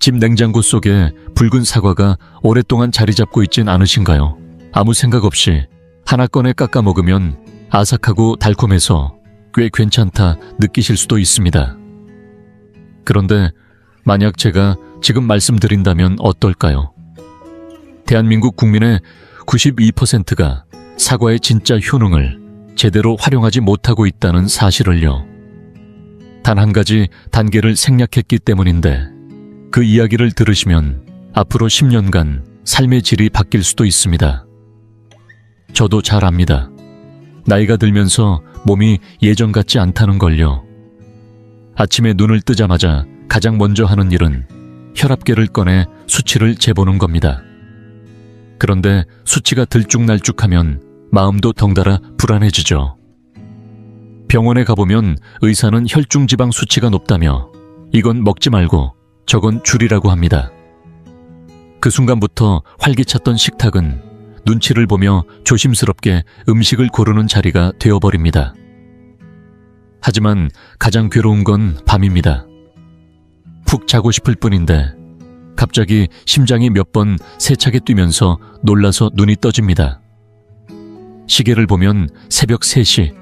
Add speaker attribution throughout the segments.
Speaker 1: 집 냉장고 속에 붉은 사과가 오랫동안 자리 잡고 있진 않으신가요? 아무 생각 없이 하나 꺼내 깎아 먹으면 아삭하고 달콤해서 꽤 괜찮다 느끼실 수도 있습니다. 그런데 만약 제가 지금 말씀드린다면 어떨까요? 대한민국 국민의 92%가 사과의 진짜 효능을 제대로 활용하지 못하고 있다는 사실을요. 단 한 가지 단계를 생략했기 때문인데 그 이야기를 들으시면 앞으로 10년간 삶의 질이 바뀔 수도 있습니다. 저도 잘 압니다. 나이가 들면서 몸이 예전 같지 않다는 걸요. 아침에 눈을 뜨자마자 가장 먼저 하는 일은 혈압계를 꺼내 수치를 재보는 겁니다. 그런데 수치가 들쭉날쭉하면 마음도 덩달아 불안해지죠. 병원에 가보면 의사는 혈중지방 수치가 높다며 이건 먹지 말고 저건 줄이라고 합니다. 그 순간부터 활기찼던 식탁은 눈치를 보며 조심스럽게 음식을 고르는 자리가 되어버립니다. 하지만 가장 괴로운 건 밤입니다. 푹 자고 싶을 뿐인데 갑자기 심장이 몇 번 세차게 뛰면서 놀라서 눈이 떠집니다. 시계를 보면 새벽 3시.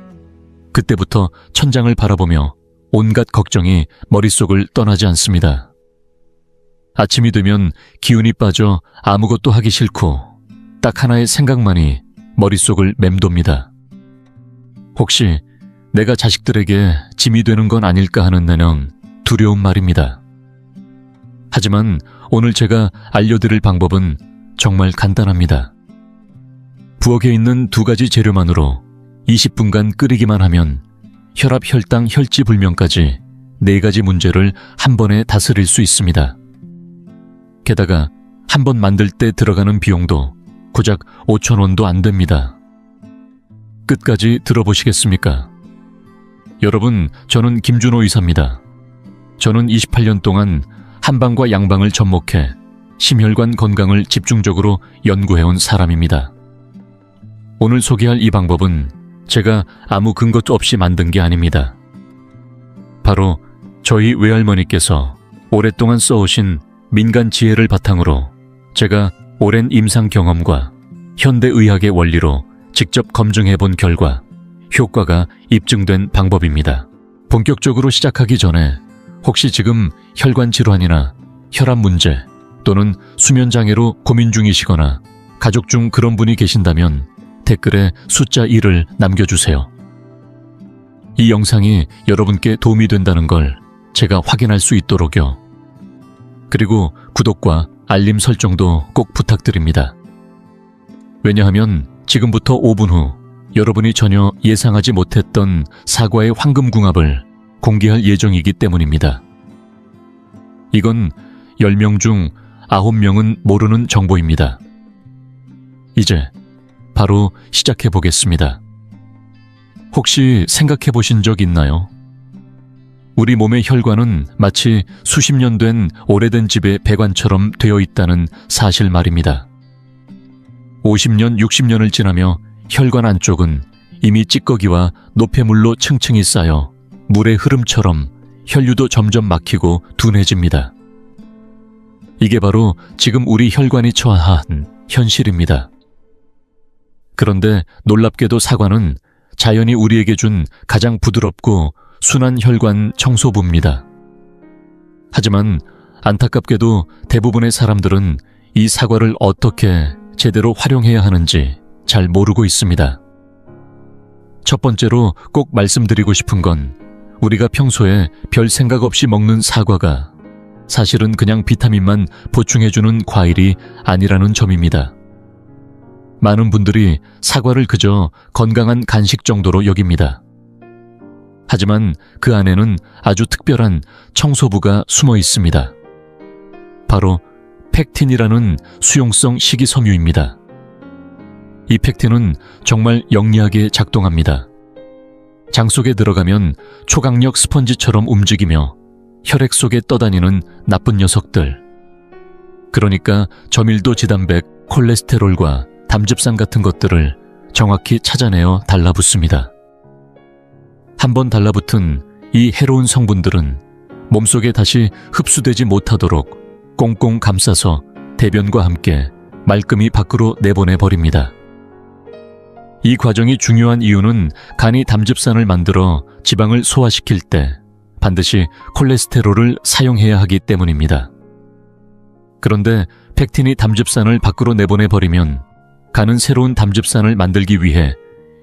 Speaker 1: 그때부터 천장을 바라보며 온갖 걱정이 머릿속을 떠나지 않습니다. 아침이 되면 기운이 빠져 아무것도 하기 싫고 딱 하나의 생각만이 머릿속을 맴돕니다. 혹시 내가 자식들에게 짐이 되는 건 아닐까 하는 내는 두려운 말입니다. 하지만 오늘 제가 알려드릴 방법은 정말 간단합니다. 부엌에 있는 2가지 재료만으로 20분간 끓이기만 하면 혈압, 혈당, 혈지불명까지 4가지 문제를 한 번에 다스릴 수 있습니다. 게다가 한 번 만들 때 들어가는 비용도 고작 5,000원도 안 됩니다. 끝까지 들어보시겠습니까? 여러분, 저는 김준호 의사입니다. 저는 28년 동안 한방과 양방을 접목해 심혈관 건강을 집중적으로 연구해온 사람입니다. 오늘 소개할 이 방법은 제가 아무 근거도 없이 만든 게 아닙니다. 바로 저희 외할머니께서 오랫동안 써오신 민간 지혜를 바탕으로 제가 오랜 임상 경험과 현대의학의 원리로 직접 검증해 본 결과 효과가 입증된 방법입니다. 본격적으로 시작하기 전에 혹시 지금 혈관 질환이나 혈압 문제 또는 수면 장애로 고민 중이시거나 가족 중 그런 분이 계신다면 댓글에 숫자 1을 남겨주세요. 이 영상이 여러분께 도움이 된다는 걸 제가 확인할 수 있도록요. 그리고 구독과 알림 설정도 꼭 부탁드립니다. 왜냐하면 지금부터 5분 후 여러분이 전혀 예상하지 못했던 사과의 황금궁합을 공개할 예정이기 때문입니다. 이건 10명 중 9명은 모르는 정보입니다. 이제 바로 시작해 보겠습니다. 혹시 생각해 보신 적 있나요? 우리 몸의 혈관은 마치 수십 년 된 오래된 집의 배관처럼 되어 있다는 사실 말입니다. 50년, 60년을 지나며 혈관 안쪽은 이미 찌꺼기와 노폐물로 층층이 쌓여 물의 흐름처럼 혈류도 점점 막히고 둔해집니다. 이게 바로 지금 우리 혈관이 처한 현실입니다. 그런데 놀랍게도 사과는 자연이 우리에게 준 가장 부드럽고 순한 혈관 청소부입니다. 하지만 안타깝게도 대부분의 사람들은 이 사과를 어떻게 제대로 활용해야 하는지 잘 모르고 있습니다. 첫 번째로 꼭 말씀드리고 싶은 건 우리가 평소에 별 생각 없이 먹는 사과가 사실은 그냥 비타민만 보충해주는 과일이 아니라는 점입니다. 많은 분들이 사과를 그저 건강한 간식 정도로 여깁니다. 하지만 그 안에는 아주 특별한 청소부가 숨어 있습니다. 바로 펙틴이라는 수용성 식이섬유입니다. 이 펙틴은 정말 영리하게 작동합니다. 장 속에 들어가면 초강력 스펀지처럼 움직이며 혈액 속에 떠다니는 나쁜 녀석들, 그러니까 저밀도 지단백, 콜레스테롤과 담즙산 같은 것들을 정확히 찾아내어 달라붙습니다. 한번 달라붙은 이 해로운 성분들은 몸속에 다시 흡수되지 못하도록 꽁꽁 감싸서 대변과 함께 말끔히 밖으로 내보내버립니다. 이 과정이 중요한 이유는 간이 담즙산을 만들어 지방을 소화시킬 때 반드시 콜레스테롤을 사용해야 하기 때문입니다. 그런데 펙틴이 담즙산을 밖으로 내보내버리면 간은 새로운 담즙산을 만들기 위해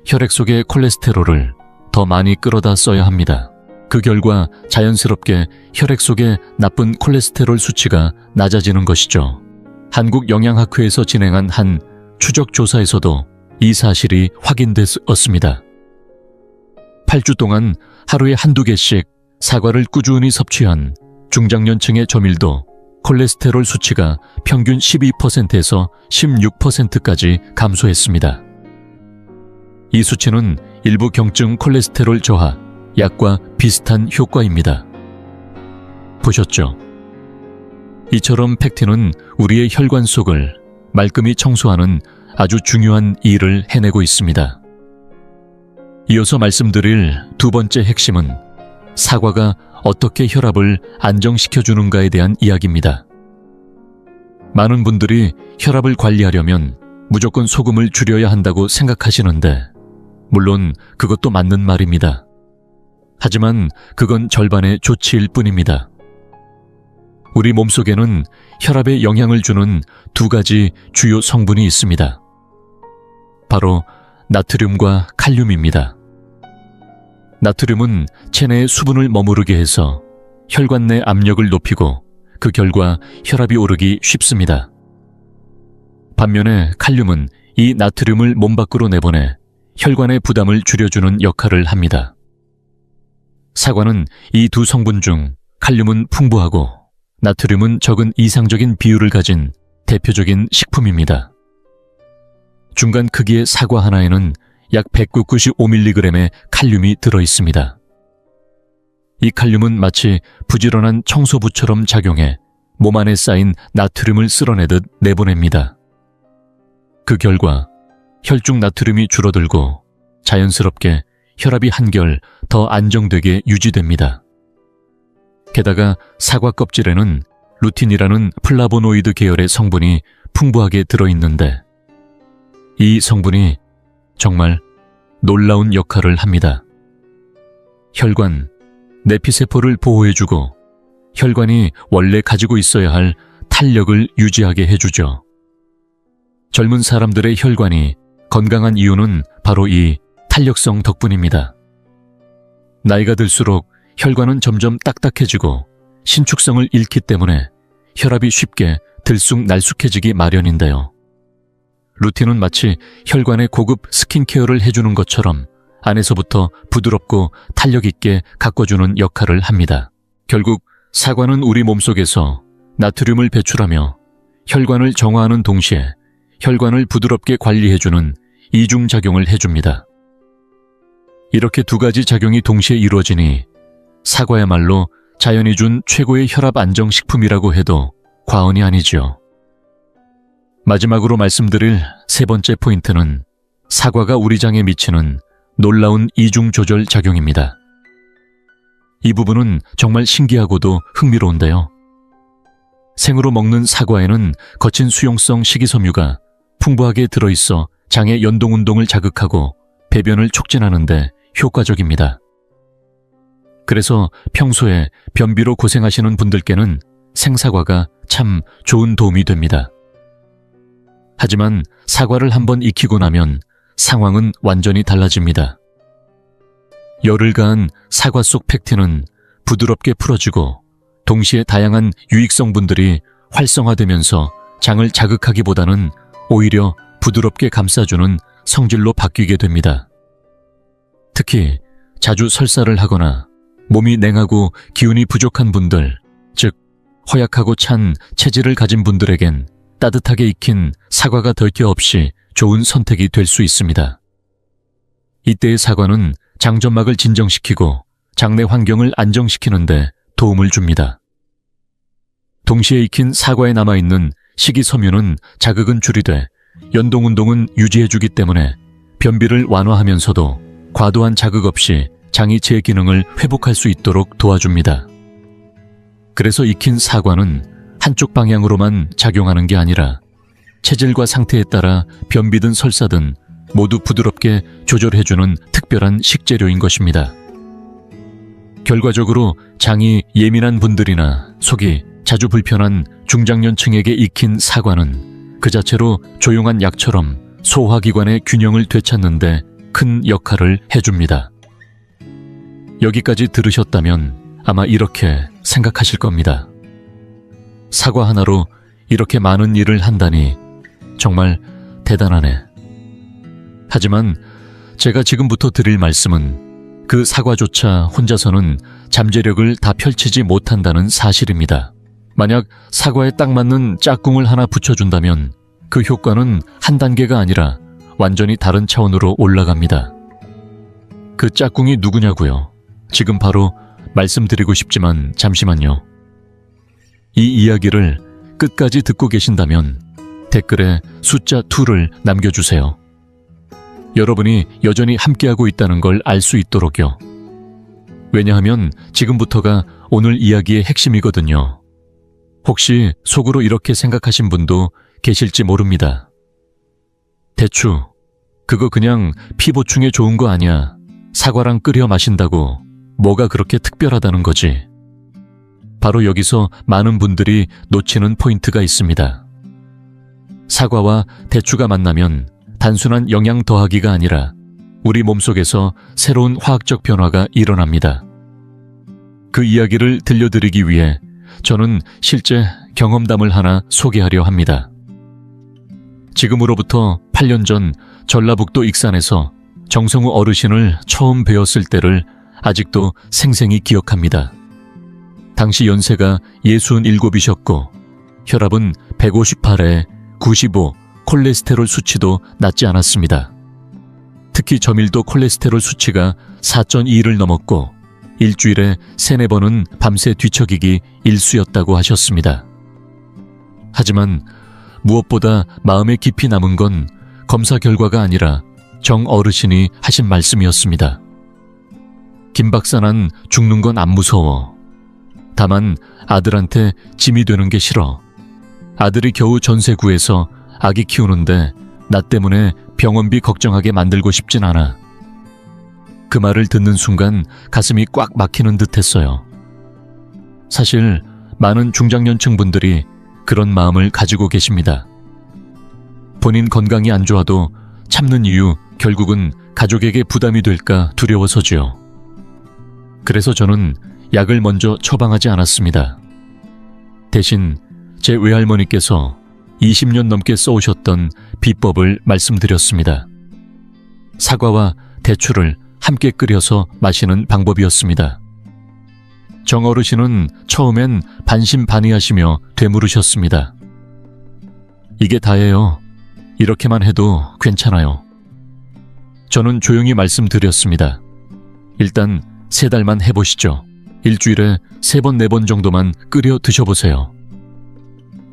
Speaker 1: 혈액 속의 콜레스테롤을 더 많이 끌어다 써야 합니다. 그 결과 자연스럽게 혈액 속의 나쁜 콜레스테롤 수치가 낮아지는 것이죠. 한국영양학회에서 진행한 한 추적 조사에서도 이 사실이 확인되었습니다. 8주 동안 하루에 한두 개씩 사과를 꾸준히 섭취한 중장년층의 저밀도 콜레스테롤 수치가 평균 12%에서 16%까지 감소했습니다. 이 수치는 일부 경증 콜레스테롤 저하 약과 비슷한 효과입니다. 보셨죠? 이처럼 펙틴은 우리의 혈관 속을 말끔히 청소하는 아주 중요한 일을 해내고 있습니다. 이어서 말씀드릴 두 번째 핵심은 사과가 어떻게 혈압을 안정시켜주는가에 대한 이야기입니다. 많은 분들이 혈압을 관리하려면 무조건 소금을 줄여야 한다고 생각하시는데 물론 그것도 맞는 말입니다. 하지만 그건 절반의 조치일 뿐입니다. 우리 몸속에는 혈압에 영향을 주는 두 가지 주요 성분이 있습니다. 바로 나트륨과 칼륨입니다. 나트륨은 체내의 수분을 머무르게 해서 혈관 내 압력을 높이고 그 결과 혈압이 오르기 쉽습니다. 반면에 칼륨은 이 나트륨을 몸 밖으로 내보내 혈관의 부담을 줄여주는 역할을 합니다. 사과는 이 두 성분 중 칼륨은 풍부하고 나트륨은 적은 이상적인 비율을 가진 대표적인 식품입니다. 중간 크기의 사과 하나에는 약 195mg의 칼륨이 들어있습니다. 이 칼륨은 마치 부지런한 청소부처럼 작용해 몸 안에 쌓인 나트륨을 쓸어내듯 내보냅니다. 그 결과 혈중 나트륨이 줄어들고 자연스럽게 혈압이 한결 더 안정되게 유지됩니다. 게다가 사과 껍질에는 루틴이라는 플라보노이드 계열의 성분이 풍부하게 들어있는데 이 성분이 정말 놀라운 역할을 합니다. 혈관, 내피세포를 보호해주고 혈관이 원래 가지고 있어야 할 탄력을 유지하게 해주죠. 젊은 사람들의 혈관이 건강한 이유는 바로 이 탄력성 덕분입니다. 나이가 들수록 혈관은 점점 딱딱해지고 신축성을 잃기 때문에 혈압이 쉽게 들쑥날쑥해지기 마련인데요. 루틴은 마치 혈관의 고급 스킨케어를 해주는 것처럼 안에서부터 부드럽고 탄력 있게 가꿔주는 역할을 합니다. 결국 사과는 우리 몸속에서 나트륨을 배출하며 혈관을 정화하는 동시에 혈관을 부드럽게 관리해주는 이중작용을 해줍니다. 이렇게 두 가지 작용이 동시에 이루어지니 사과야말로 자연이 준 최고의 혈압 안정 식품이라고 해도 과언이 아니죠. 마지막으로 말씀드릴 세 번째 포인트는 사과가 우리 장에 미치는 놀라운 이중 조절 작용입니다. 이 부분은 정말 신기하고도 흥미로운데요. 생으로 먹는 사과에는 거친 수용성 식이섬유가 풍부하게 들어있어 장의 연동운동을 자극하고 배변을 촉진하는 데 효과적입니다. 그래서 평소에 변비로 고생하시는 분들께는 생사과가 참 좋은 도움이 됩니다. 하지만 사과를 한번 익히고 나면 상황은 완전히 달라집니다. 열을 가한 사과 속 펙틴은 부드럽게 풀어지고 동시에 다양한 유익 성분들이 활성화되면서 장을 자극하기보다는 오히려 부드럽게 감싸주는 성질로 바뀌게 됩니다. 특히 자주 설사를 하거나 몸이 냉하고 기운이 부족한 분들, 즉 허약하고 찬 체질을 가진 분들에겐 따뜻하게 익힌 사과가 덜 게 없이 좋은 선택이 될 수 있습니다. 이때의 사과는 장점막을 진정시키고 장내 환경을 안정시키는 데 도움을 줍니다. 동시에 익힌 사과에 남아있는 식이섬유는 자극은 줄이되 연동운동은 유지해주기 때문에 변비를 완화하면서도 과도한 자극 없이 장이 제 기능을 회복할 수 있도록 도와줍니다. 그래서 익힌 사과는 한쪽 방향으로만 작용하는 게 아니라 체질과 상태에 따라 변비든 설사든 모두 부드럽게 조절해주는 특별한 식재료인 것입니다. 결과적으로 장이 예민한 분들이나 속이 자주 불편한 중장년층에게 익힌 사과는 그 자체로 조용한 약처럼 소화기관의 균형을 되찾는 데 큰 역할을 해줍니다. 여기까지 들으셨다면 아마 이렇게 생각하실 겁니다. 사과 하나로 이렇게 많은 일을 한다니 정말 대단하네. 하지만 제가 지금부터 드릴 말씀은 그 사과조차 혼자서는 잠재력을 다 펼치지 못한다는 사실입니다. 만약 사과에 딱 맞는 짝꿍을 하나 붙여준다면 그 효과는 한 단계가 아니라 완전히 다른 차원으로 올라갑니다. 그 짝꿍이 누구냐고요? 지금 바로 말씀드리고 싶지만 잠시만요. 이 이야기를 끝까지 듣고 계신다면 댓글에 숫자 2를 남겨주세요. 여러분이 여전히 함께하고 있다는 걸 알 수 있도록요. 왜냐하면 지금부터가 오늘 이야기의 핵심이거든요. 혹시 속으로 이렇게 생각하신 분도 계실지 모릅니다. 대추, 그거 그냥 피보충에 좋은 거 아니야. 사과랑 끓여 마신다고 뭐가 그렇게 특별하다는 거지. 바로 여기서 많은 분들이 놓치는 포인트가 있습니다. 사과와 대추가 만나면 단순한 영양 더하기가 아니라 우리 몸속에서 새로운 화학적 변화가 일어납니다. 그 이야기를 들려드리기 위해 저는 실제 경험담을 하나 소개하려 합니다. 지금으로부터 8년 전 전라북도 익산에서 정성우 어르신을 처음 뵈었을 때를 아직도 생생히 기억합니다. 당시 연세가 67이셨고 혈압은 158에 95, 콜레스테롤 수치도 낮지 않았습니다. 특히 저밀도 콜레스테롤 수치가 4.2를 넘었고 일주일에 3-4번은 밤새 뒤척이기 일쑤였다고 하셨습니다. 하지만 무엇보다 마음에 깊이 남은 건 검사 결과가 아니라 정 어르신이 하신 말씀이었습니다. 김 박사, 난 죽는 건 안 무서워. 다만 아들한테 짐이 되는 게 싫어. 아들이 겨우 전세 구해서 아기 키우는데 나 때문에 병원비 걱정하게 만들고 싶진 않아. 그 말을 듣는 순간 가슴이 꽉 막히는 듯 했어요. 사실 많은 중장년층 분들이 그런 마음을 가지고 계십니다. 본인 건강이 안 좋아도 참는 이유 결국은 가족에게 부담이 될까 두려워서지요. 그래서 저는 약을 먼저 처방하지 않았습니다. 대신 제 외할머니께서 20년 넘게 써오셨던 비법을 말씀드렸습니다. 사과와 대추를 함께 끓여서 마시는 방법이었습니다. 정 어르신은 처음엔 반신반의하시며 되물으셨습니다. 이게 다예요. 이렇게만 해도 괜찮아요. 저는 조용히 말씀드렸습니다. 일단 3달만 해보시죠. 일주일에 3번, 4번 정도만 끓여 드셔보세요.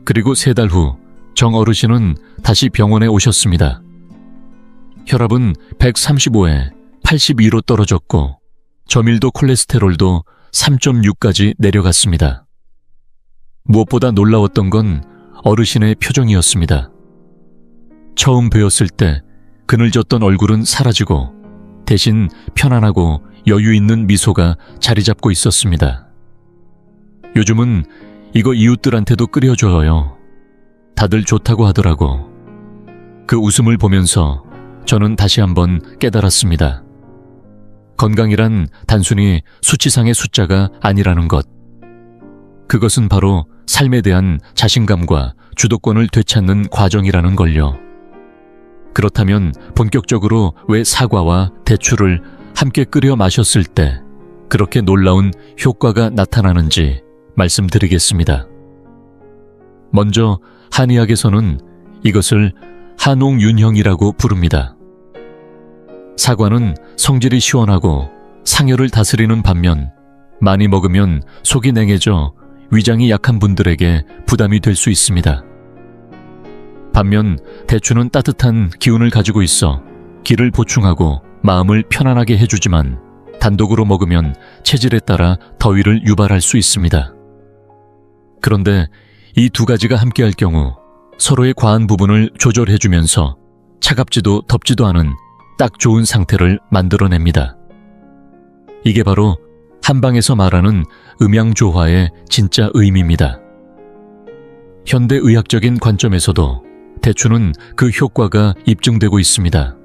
Speaker 1: 그리고 3달 후 정 어르신은 다시 병원에 오셨습니다. 혈압은 135에 82로 떨어졌고 저밀도 콜레스테롤도 3.6까지 내려갔습니다. 무엇보다 놀라웠던 건 어르신의 표정이었습니다. 처음 뵈었을 때 그늘졌던 얼굴은 사라지고 대신 편안하고 여유 있는 미소가 자리 잡고 있었습니다. 요즘은 이거 이웃들한테도 끓여줘요. 다들 좋다고 하더라고. 그 웃음을 보면서 저는 다시 한번 깨달았습니다. 건강이란 단순히 수치상의 숫자가 아니라는 것. 그것은 바로 삶에 대한 자신감과 주도권을 되찾는 과정이라는 걸요. 그렇다면 본격적으로 왜 사과와 대추를 함께 끓여 마셨을 때 그렇게 놀라운 효과가 나타나는지 말씀드리겠습니다. 먼저 한의학에서는 이것을 한옥윤형이라고 부릅니다. 사과는 성질이 시원하고 상열을 다스리는 반면 많이 먹으면 속이 냉해져 위장이 약한 분들에게 부담이 될 수 있습니다. 반면 대추는 따뜻한 기운을 가지고 있어 기를 보충하고 마음을 편안하게 해주지만 단독으로 먹으면 체질에 따라 더위를 유발할 수 있습니다. 그런데 이 두 가지가 함께할 경우 서로의 과한 부분을 조절해주면서 차갑지도 덥지도 않은 딱 좋은 상태를 만들어냅니다. 이게 바로 한방에서 말하는 음양조화의 진짜 의미입니다. 현대의학적인 관점에서도 대추는 그 효과가 입증되고 있습니다.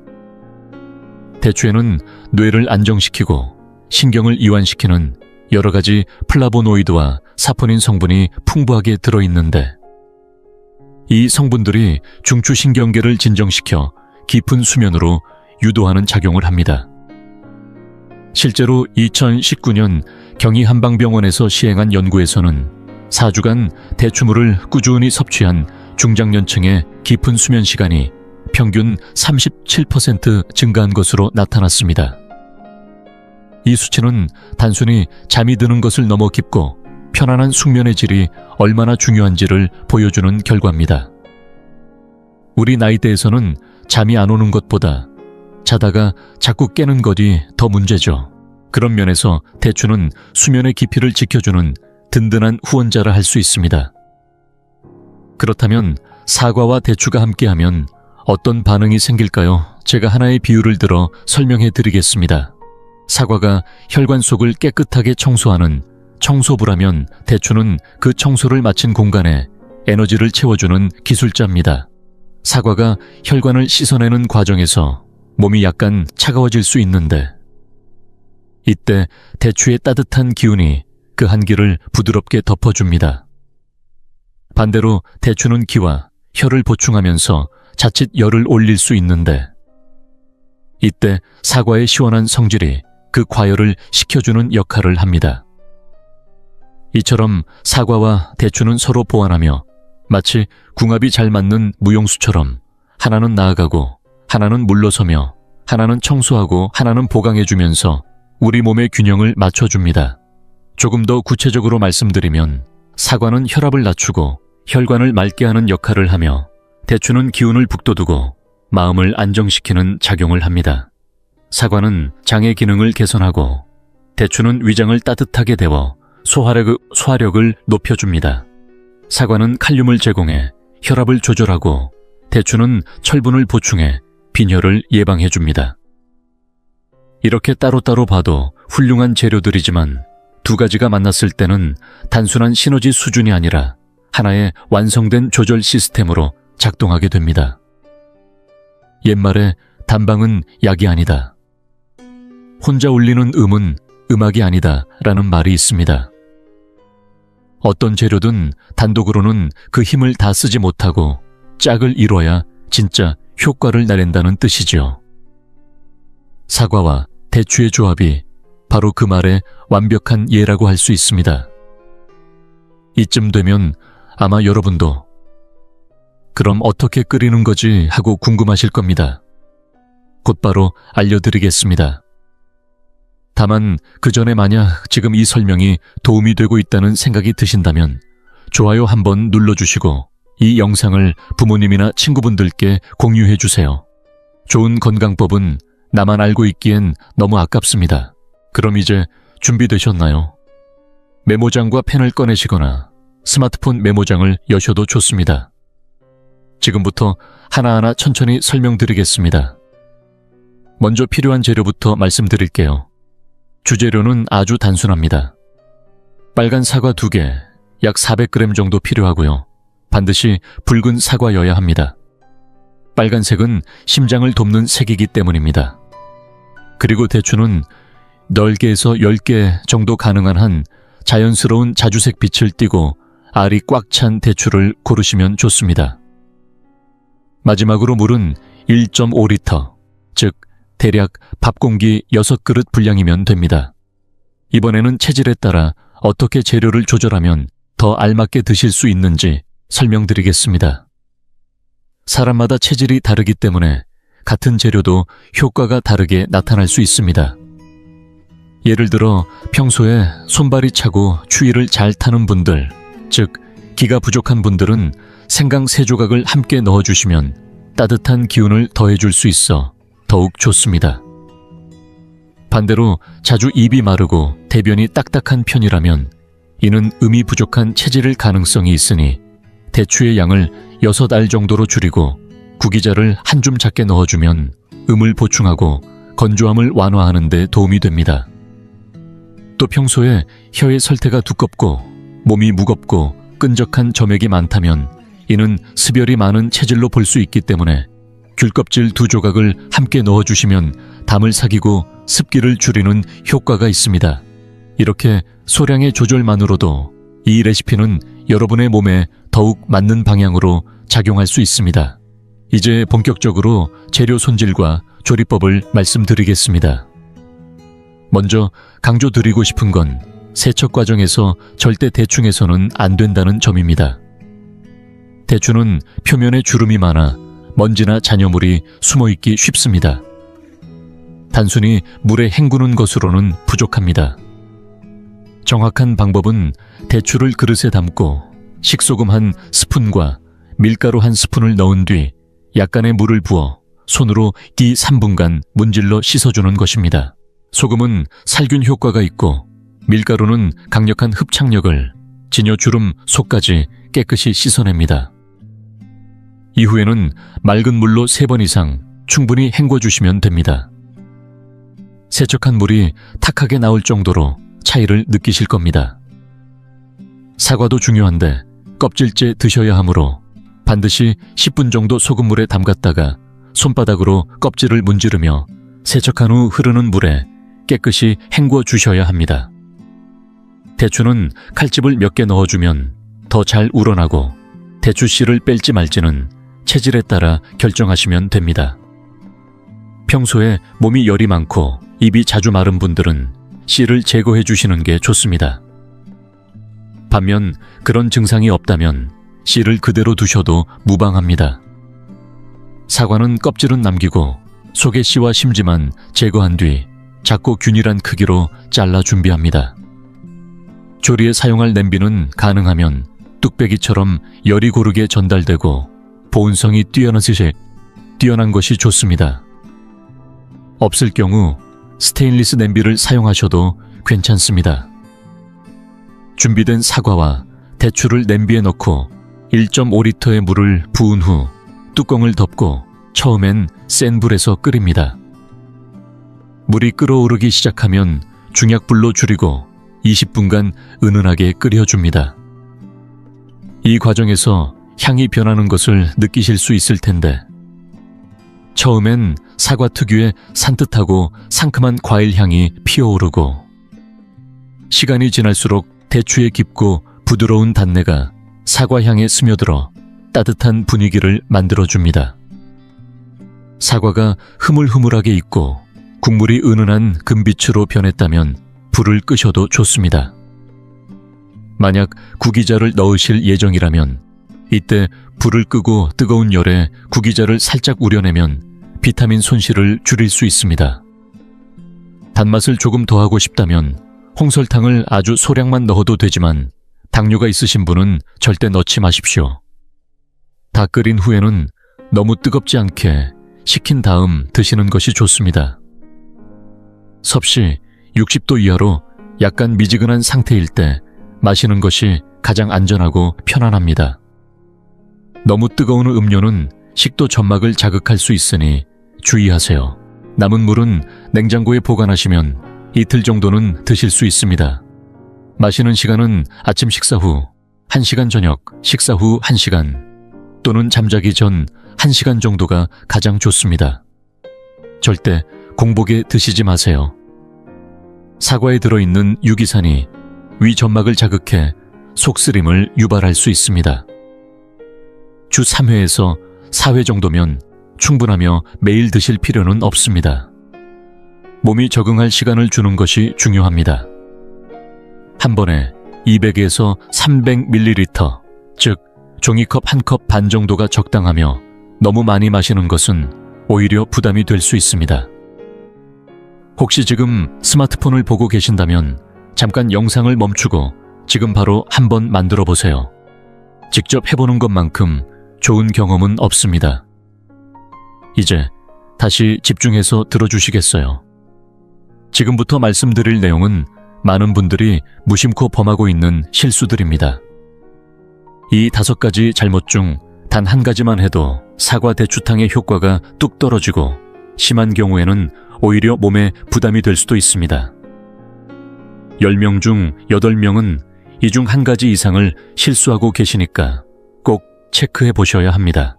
Speaker 1: 대추에는 뇌를 안정시키고 신경을 이완시키는 여러 가지 플라보노이드와 사포닌 성분이 풍부하게 들어있는데 이 성분들이 중추신경계를 진정시켜 깊은 수면으로 유도하는 작용을 합니다. 실제로 2019년 경희한방병원에서 시행한 연구에서는 4주간 대추물을 꾸준히 섭취한 중장년층의 깊은 수면 시간이 평균 37% 증가한 것으로 나타났습니다. 이 수치는 단순히 잠이 드는 것을 넘어 깊고 편안한 숙면의 질이 얼마나 중요한지를 보여주는 결과입니다. 우리 나이대에서는 잠이 안 오는 것보다 자다가 자꾸 깨는 것이 더 문제죠. 그런 면에서 대추는 수면의 깊이를 지켜주는 든든한 후원자라 할 수 있습니다. 그렇다면 사과와 대추가 함께하면 어떤 반응이 생길까요? 제가 하나의 비유를 들어 설명해 드리겠습니다. 사과가 혈관 속을 깨끗하게 청소하는 청소부라면 대추는 그 청소를 마친 공간에 에너지를 채워주는 기술자입니다. 사과가 혈관을 씻어내는 과정에서 몸이 약간 차가워질 수 있는데 이때 대추의 따뜻한 기운이 그 한기를 부드럽게 덮어줍니다. 반대로 대추는 기와 혈을 보충하면서 자칫 열을 올릴 수 있는데 이때 사과의 시원한 성질이 그 과열을 식혀주는 역할을 합니다. 이처럼 사과와 대추는 서로 보완하며 마치 궁합이 잘 맞는 무용수처럼 하나는 나아가고 하나는 물러서며 하나는 청소하고 하나는 보강해주면서 우리 몸의 균형을 맞춰줍니다. 조금 더 구체적으로 말씀드리면 사과는 혈압을 낮추고 혈관을 맑게 하는 역할을 하며 대추는 기운을 북돋우고 마음을 안정시키는 작용을 합니다. 사과는 장의 기능을 개선하고 대추는 위장을 따뜻하게 데워 소화력을 높여줍니다. 사과는 칼륨을 제공해 혈압을 조절하고 대추는 철분을 보충해 빈혈을 예방해줍니다. 이렇게 따로따로 봐도 훌륭한 재료들이지만 두 가지가 만났을 때는 단순한 시너지 수준이 아니라 하나의 완성된 조절 시스템으로 작동하게 됩니다. 옛말에 단방은 약이 아니다. 혼자 울리는 음은 음악이 아니다 라는 말이 있습니다. 어떤 재료든 단독으로는 그 힘을 다 쓰지 못하고 짝을 이뤄야 진짜 효과를 내낸다는 뜻이지요. 사과와 대추의 조합이 바로 그 말의 완벽한 예라고 할 수 있습니다. 이쯤 되면 아마 여러분도 그럼 어떻게 끓이는 거지 하고 궁금하실 겁니다. 곧바로 알려드리겠습니다. 다만 그 전에 만약 지금 이 설명이 도움이 되고 있다는 생각이 드신다면 좋아요 한번 눌러주시고 이 영상을 부모님이나 친구분들께 공유해 주세요. 좋은 건강법은 나만 알고 있기엔 너무 아깝습니다. 그럼 이제 준비되셨나요? 메모장과 펜을 꺼내시거나 스마트폰 메모장을 여셔도 좋습니다. 지금부터 하나하나 천천히 설명드리겠습니다. 먼저 필요한 재료부터 말씀드릴게요. 주재료는 아주 단순합니다. 빨간 사과 2개, 약 400g 정도 필요하고요. 반드시 붉은 사과여야 합니다. 빨간색은 심장을 돕는 색이기 때문입니다. 그리고 대추는 10개에서 10개 정도 가능한 한 자연스러운 자주색 빛을 띠고 알이 꽉 찬 대추를 고르시면 좋습니다. 마지막으로 물은 1.5리터, 즉 대략 밥공기 6그릇 분량이면 됩니다. 이번에는 체질에 따라 어떻게 재료를 조절하면 더 알맞게 드실 수 있는지 설명드리겠습니다. 사람마다 체질이 다르기 때문에 같은 재료도 효과가 다르게 나타날 수 있습니다. 예를 들어 평소에 손발이 차고 추위를 잘 타는 분들, 즉 기가 부족한 분들은 생강 3조각을 함께 넣어주시면 따뜻한 기운을 더해줄 수 있어 더욱 좋습니다. 반대로 자주 입이 마르고 대변이 딱딱한 편이라면 이는 음이 부족한 체질일 가능성이 있으니 대추의 양을 6알 정도로 줄이고 구기자를 한 줌 작게 넣어주면 음을 보충하고 건조함을 완화하는 데 도움이 됩니다. 또 평소에 혀의 설태가 두껍고 몸이 무겁고 끈적한 점액이 많다면 이는 습열이 많은 체질로 볼 수 있기 때문에 귤껍질 2조각을 함께 넣어주시면 담을 사귀고 습기를 줄이는 효과가 있습니다. 이렇게 소량의 조절만으로도 이 레시피는 여러분의 몸에 더욱 맞는 방향으로 작용할 수 있습니다. 이제 본격적으로 재료 손질과 조리법을 말씀드리겠습니다. 먼저 강조드리고 싶은 건 세척 과정에서 절대 대충해서는 안 된다는 점입니다. 대추는 표면에 주름이 많아 먼지나 잔여물이 숨어있기 쉽습니다. 단순히 물에 헹구는 것으로는 부족합니다. 정확한 방법은 대추를 그릇에 담고 식소금 한 스푼과 밀가루 한 스푼을 넣은 뒤 약간의 물을 부어 손으로 기 3분간 문질러 씻어주는 것입니다. 소금은 살균 효과가 있고 밀가루는 강력한 흡착력을 진여 주름 속까지 깨끗이 씻어냅니다. 이후에는 맑은 물로 3번 이상 충분히 헹궈주시면 됩니다. 세척한 물이 탁하게 나올 정도로 차이를 느끼실 겁니다. 사과도 중요한데 껍질째 드셔야 하므로 반드시 10분 정도 소금물에 담갔다가 손바닥으로 껍질을 문지르며 세척한 후 흐르는 물에 깨끗이 헹궈 주셔야 합니다. 대추는 칼집을 몇 개 넣어주면 더 잘 우러나고 대추씨를 뺄지 말지는 체질에 따라 결정하시면 됩니다. 평소에 몸이 열이 많고 입이 자주 마른 분들은 씨를 제거해 주시는 게 좋습니다. 반면 그런 증상이 없다면 씨를 그대로 두셔도 무방합니다. 사과는 껍질은 남기고 속의 씨와 심지만 제거한 뒤 작고 균일한 크기로 잘라 준비합니다. 조리에 사용할 냄비는 가능하면 뚝배기처럼 열이 고르게 전달되고 보온성이 뛰어난 것이 좋습니다. 없을 경우 스테인리스 냄비를 사용하셔도 괜찮습니다. 준비된 사과와 대추를 냄비에 넣고 1.5리터의 물을 부은 후 뚜껑을 덮고 처음엔 센 불에서 끓입니다. 물이 끓어오르기 시작하면 중약불로 줄이고 20분간 은은하게 끓여줍니다. 이 과정에서 향이 변하는 것을 느끼실 수 있을 텐데 처음엔 사과 특유의 산뜻하고 상큼한 과일 향이 피어오르고 시간이 지날수록 대추의 깊고 부드러운 단내가 사과 향에 스며들어 따뜻한 분위기를 만들어줍니다. 사과가 흐물흐물하게 익고 국물이 은은한 금빛으로 변했다면 불을 끄셔도 좋습니다. 만약 구기자를 넣으실 예정이라면 이때 불을 끄고 뜨거운 열에 구기자를 살짝 우려내면 비타민 손실을 줄일 수 있습니다. 단맛을 조금 더하고 싶다면 홍설탕을 아주 소량만 넣어도 되지만 당뇨가 있으신 분은 절대 넣지 마십시오. 다 끓인 후에는 너무 뜨겁지 않게 식힌 다음 드시는 것이 좋습니다. 섭씨 60도 이하로 약간 미지근한 상태일 때 마시는 것이 가장 안전하고 편안합니다. 너무 뜨거운 음료는 식도 점막을 자극할 수 있으니 주의하세요. 남은 물은 냉장고에 보관하시면 이틀 정도는 드실 수 있습니다. 마시는 시간은 아침 식사 후 1시간, 저녁 식사 후 1시간 또는 잠자기 전 1시간 정도가 가장 좋습니다. 절대 공복에 드시지 마세요. 사과에 들어있는 유기산이 위 점막을 자극해 속쓰림을 유발할 수 있습니다. 주 3회에서 4회 정도면 충분하며 매일 드실 필요는 없습니다. 몸이 적응할 시간을 주는 것이 중요합니다. 한 번에 200에서 300ml, 즉 종이컵 1컵 반 정도가 적당하며 너무 많이 마시는 것은 오히려 부담이 될 수 있습니다. 혹시 지금 스마트폰을 보고 계신다면 잠깐 영상을 멈추고 지금 바로 한번 만들어 보세요. 직접 해보는 것만큼 좋은 경험은 없습니다. 이제 다시 집중해서 들어주시겠어요? 지금부터 말씀드릴 내용은 많은 분들이 무심코 범하고 있는 실수들입니다. 이 5가지 잘못 중 단 한 가지만 해도 사과 대추탕의 효과가 뚝 떨어지고 심한 경우에는 오히려 몸에 부담이 될 수도 있습니다. 10명 중 8명은 이 중 한 가지 이상을 실수하고 계시니까 꼭 체크해 보셔야 합니다.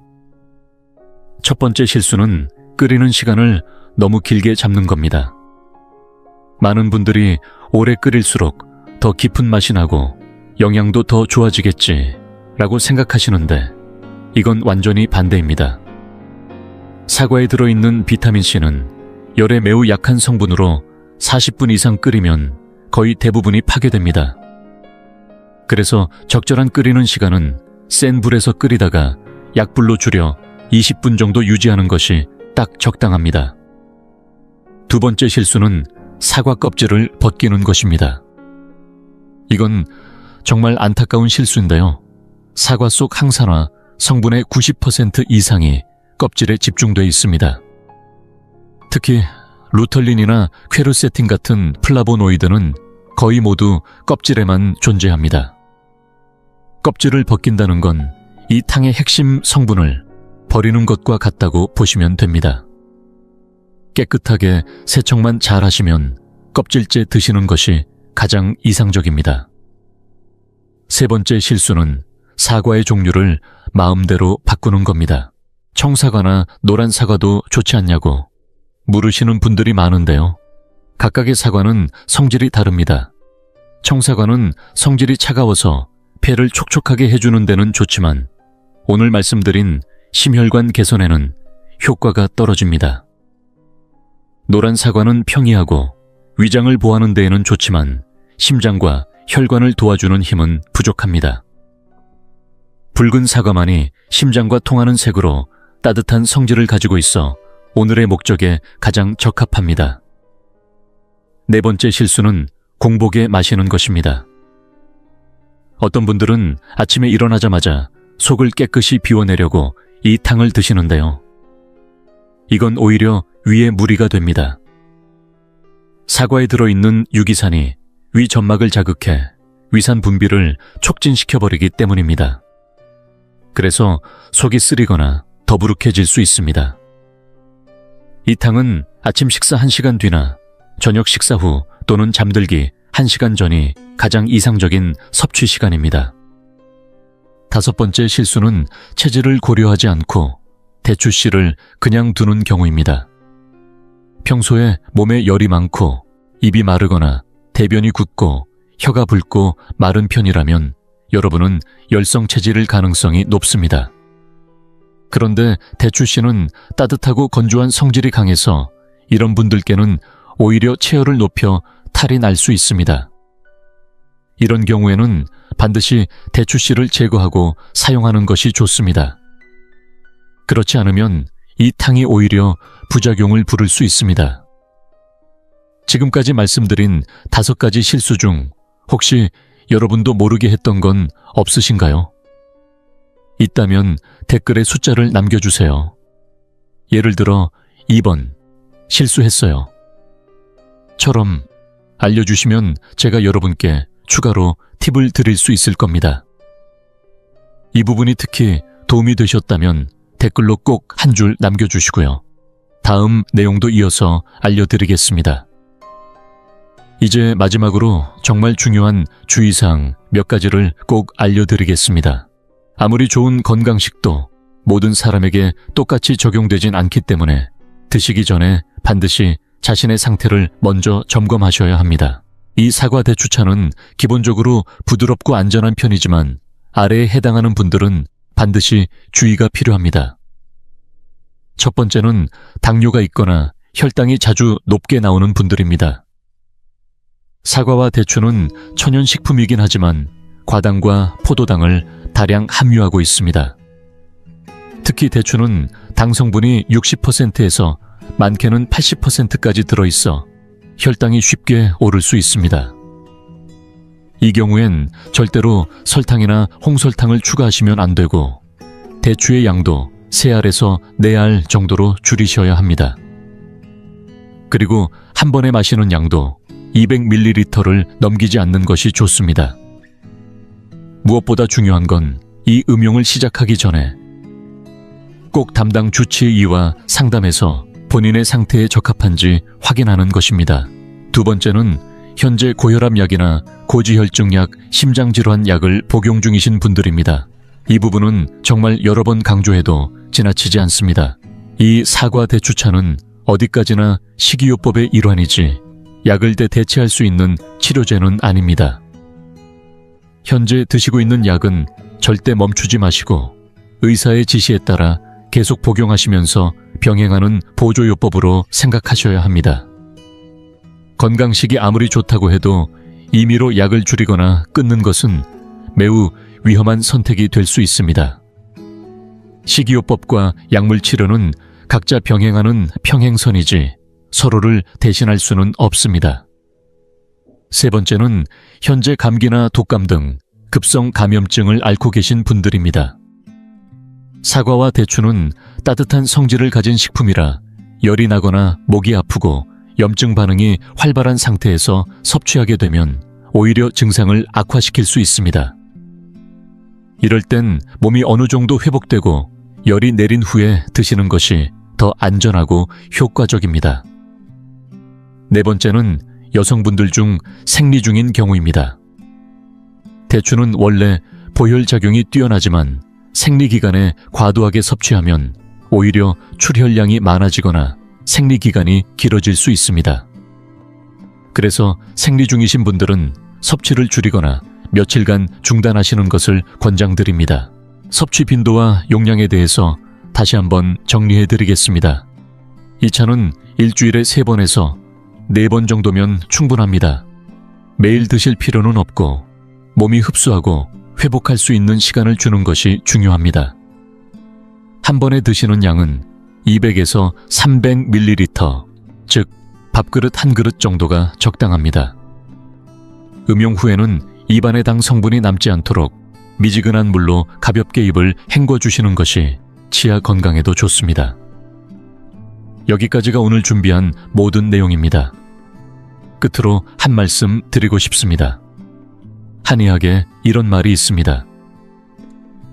Speaker 1: 첫 번째 실수는 끓이는 시간을 너무 길게 잡는 겁니다. 많은 분들이 오래 끓일수록 더 깊은 맛이 나고 영양도 더 좋아지겠지 라고 생각하시는데 이건 완전히 반대입니다. 사과에 들어있는 비타민C는 열에 매우 약한 성분으로 40분 이상 끓이면 거의 대부분이 파괴됩니다. 그래서 적절한 끓이는 시간은 센 불에서 끓이다가 약불로 줄여 20분 정도 유지하는 것이 딱 적당합니다. 두 번째 실수는 사과 껍질을 벗기는 것입니다. 이건 정말 안타까운 실수인데요. 사과 속 항산화 성분의 90% 이상이 껍질에 집중되어 있습니다. 특히 루털린이나 퀘르세틴 같은 플라보노이드는 거의 모두 껍질에만 존재합니다. 껍질을 벗긴다는 건 이 탕의 핵심 성분을 버리는 것과 같다고 보시면 됩니다. 깨끗하게 세척만 잘 하시면 껍질째 드시는 것이 가장 이상적입니다. 세 번째 실수는 사과의 종류를 마음대로 바꾸는 겁니다. 청사과나 노란 사과도 좋지 않냐고 물으시는 분들이 많은데요. 각각의 사과는 성질이 다릅니다. 청사과는 성질이 차가워서 폐를 촉촉하게 해주는 데는 좋지만 오늘 말씀드린 심혈관 개선에는 효과가 떨어집니다. 노란 사과는 평이하고 위장을 보호하는 데에는 좋지만 심장과 혈관을 도와주는 힘은 부족합니다. 붉은 사과만이 심장과 통하는 색으로 따뜻한 성질을 가지고 있어 오늘의 목적에 가장 적합합니다. 네 번째 실수는 공복에 마시는 것입니다. 어떤 분들은 아침에 일어나자마자 속을 깨끗이 비워내려고 이 탕을 드시는데요. 이건 오히려 위에 무리가 됩니다. 사과에 들어있는 유기산이 위 점막을 자극해 위산 분비를 촉진시켜버리기 때문입니다. 그래서 속이 쓰리거나 더부룩해질 수 있습니다. 이 탕은 아침 식사 1시간 뒤나 저녁 식사 후 또는 잠들기 1시간 전이 가장 이상적인 섭취 시간입니다. 다섯 번째 실수는 체질을 고려하지 않고 대추씨를 그냥 두는 경우입니다. 평소에 몸에 열이 많고 입이 마르거나 대변이 굳고 혀가 붉고 마른 편이라면 여러분은 열성 체질일 가능성이 높습니다. 그런데 대추씨는 따뜻하고 건조한 성질이 강해서 이런 분들께는 오히려 체열을 높여 탈이 날 수 있습니다. 이런 경우에는 반드시 대추씨를 제거하고 사용하는 것이 좋습니다. 그렇지 않으면 이 탕이 오히려 부작용을 부를 수 있습니다. 지금까지 말씀드린 5가지 실수 중 혹시 여러분도 모르게 했던 건 없으신가요? 있다면 댓글에 숫자를 남겨주세요. 예를 들어 2번 실수했어요 처럼 알려주시면 제가 여러분께 추가로 팁을 드릴 수 있을 겁니다. 이 부분이 특히 도움이 되셨다면 댓글로 꼭 한 줄 남겨주시고요. 다음 내용도 이어서 알려드리겠습니다. 이제 마지막으로 정말 중요한 주의사항 몇 가지를 꼭 알려드리겠습니다. 아무리 좋은 건강식도 모든 사람에게 똑같이 적용되진 않기 때문에 드시기 전에 반드시 자신의 상태를 먼저 점검하셔야 합니다. 이 사과 대추차는 기본적으로 부드럽고 안전한 편이지만 아래에 해당하는 분들은 반드시 주의가 필요합니다. 첫 번째는 당뇨가 있거나 혈당이 자주 높게 나오는 분들입니다. 사과와 대추는 천연식품이긴 하지만 과당과 포도당을 다량 함유하고 있습니다. 특히 대추는 당 성분이 60%에서 많게는 80%까지 들어있어 혈당이 쉽게 오를 수 있습니다. 이 경우엔 절대로 설탕이나 홍설탕을 추가하시면 안 되고 대추의 양도 3알에서 4알 정도로 줄이셔야 합니다. 그리고 한 번에 마시는 양도 200ml를 넘기지 않는 것이 좋습니다. 무엇보다 중요한 건 이 음용을 시작하기 전에 꼭 담당 주치의와 상담해서 본인의 상태에 적합한지 확인하는 것입니다. 두 번째는 현재 고혈압 약이나 고지혈증 약, 심장질환 약을 복용 중이신 분들입니다. 이 부분은 정말 여러 번 강조해도 지나치지 않습니다. 이 사과 대추차는 어디까지나 식이요법의 일환이지 약을 대체할 수 있는 치료제는 아닙니다. 현재 드시고 있는 약은 절대 멈추지 마시고 의사의 지시에 따라 계속 복용하시면서 병행하는 보조요법으로 생각하셔야 합니다. 건강식이 아무리 좋다고 해도 임의로 약을 줄이거나 끊는 것은 매우 위험한 선택이 될 수 있습니다. 식이요법과 약물 치료는 각자 병행하는 평행선이지 서로를 대신할 수는 없습니다. 세 번째는 현재 감기나 독감 등 급성 감염증을 앓고 계신 분들입니다. 사과와 대추는 따뜻한 성질을 가진 식품이라 열이 나거나 목이 아프고 염증 반응이 활발한 상태에서 섭취하게 되면 오히려 증상을 악화시킬 수 있습니다. 이럴 땐 몸이 어느 정도 회복되고 열이 내린 후에 드시는 것이 더 안전하고 효과적입니다. 네 번째는 여성분들 중 생리 중인 경우입니다. 대추는 원래 보혈작용이 뛰어나지만 생리기간에 과도하게 섭취하면 오히려 출혈량이 많아지거나 생리기간이 길어질 수 있습니다. 그래서 생리 중이신 분들은 섭취를 줄이거나 며칠간 중단하시는 것을 권장드립니다. 섭취 빈도와 용량에 대해서 다시 한번 정리해드리겠습니다. 이 차는 일주일에 3번에서 4번 정도면 충분합니다. 매일 드실 필요는 없고 몸이 흡수하고 회복할 수 있는 시간을 주는 것이 중요합니다. 한 번에 드시는 양은 200에서 300ml, 즉 밥그릇 한 그릇 정도가 적당합니다. 음용 후에는 입안에 당 성분이 남지 않도록 미지근한 물로 가볍게 입을 헹궈주시는 것이 치아 건강에도 좋습니다. 여기까지가 오늘 준비한 모든 내용입니다. 끝으로 한 말씀 드리고 싶습니다. 한의학에 이런 말이 있습니다.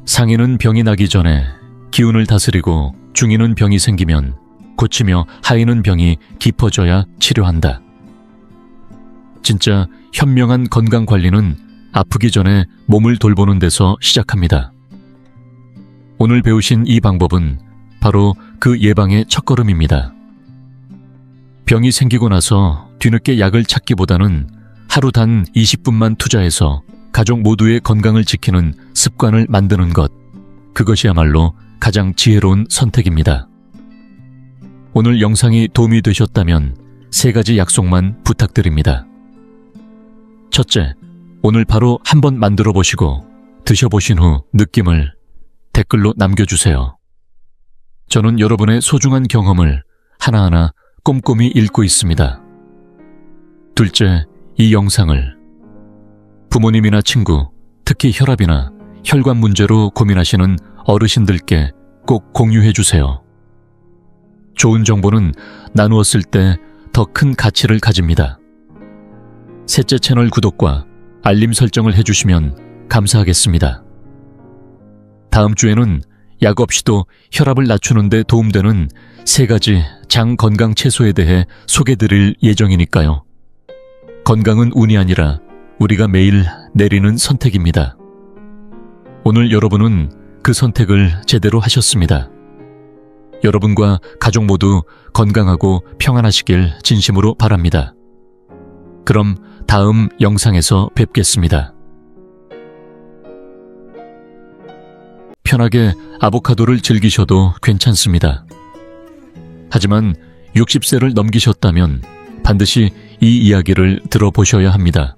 Speaker 1: 상인은 병이 나기 전에 기운을 다스리고 중인은 병이 생기면 고치며 하인은 병이 깊어져야 치료한다. 진짜 현명한 건강관리는 아프기 전에 몸을 돌보는 데서 시작합니다. 오늘 배우신 이 방법은 바로 그 예방의 첫걸음입니다. 병이 생기고 나서 뒤늦게 약을 찾기보다는 하루 단 20분만 투자해서 가족 모두의 건강을 지키는 습관을 만드는 것, 그것이야말로 가장 지혜로운 선택입니다. 오늘 영상이 도움이 되셨다면 3가지 약속만 부탁드립니다. 첫째, 오늘 바로 한번 만들어 보시고 드셔보신 후 느낌을 댓글로 남겨주세요. 저는 여러분의 소중한 경험을 하나하나 꼼꼼히 읽고 있습니다. 둘째, 이 영상을 부모님이나 친구, 특히 혈압이나 혈관 문제로 고민하시는 어르신들께 꼭 공유해 주세요. 좋은 정보는 나누었을 때 더 큰 가치를 가집니다. 셋째, 채널 구독과 알림 설정을 해주시면 감사하겠습니다. 다음 주에는 약 없이도 혈압을 낮추는 데 도움되는 3가지 장 건강 채소에 대해 소개드릴 예정이니까요. 건강은 운이 아니라 우리가 매일 내리는 선택입니다. 오늘 여러분은 그 선택을 제대로 하셨습니다. 여러분과 가족 모두 건강하고 평안하시길 진심으로 바랍니다. 그럼 다음 영상에서 뵙겠습니다. 편하게 아보카도를 즐기셔도 괜찮습니다. 하지만 60세를 넘기셨다면 반드시 이 이야기를 들어보셔야 합니다.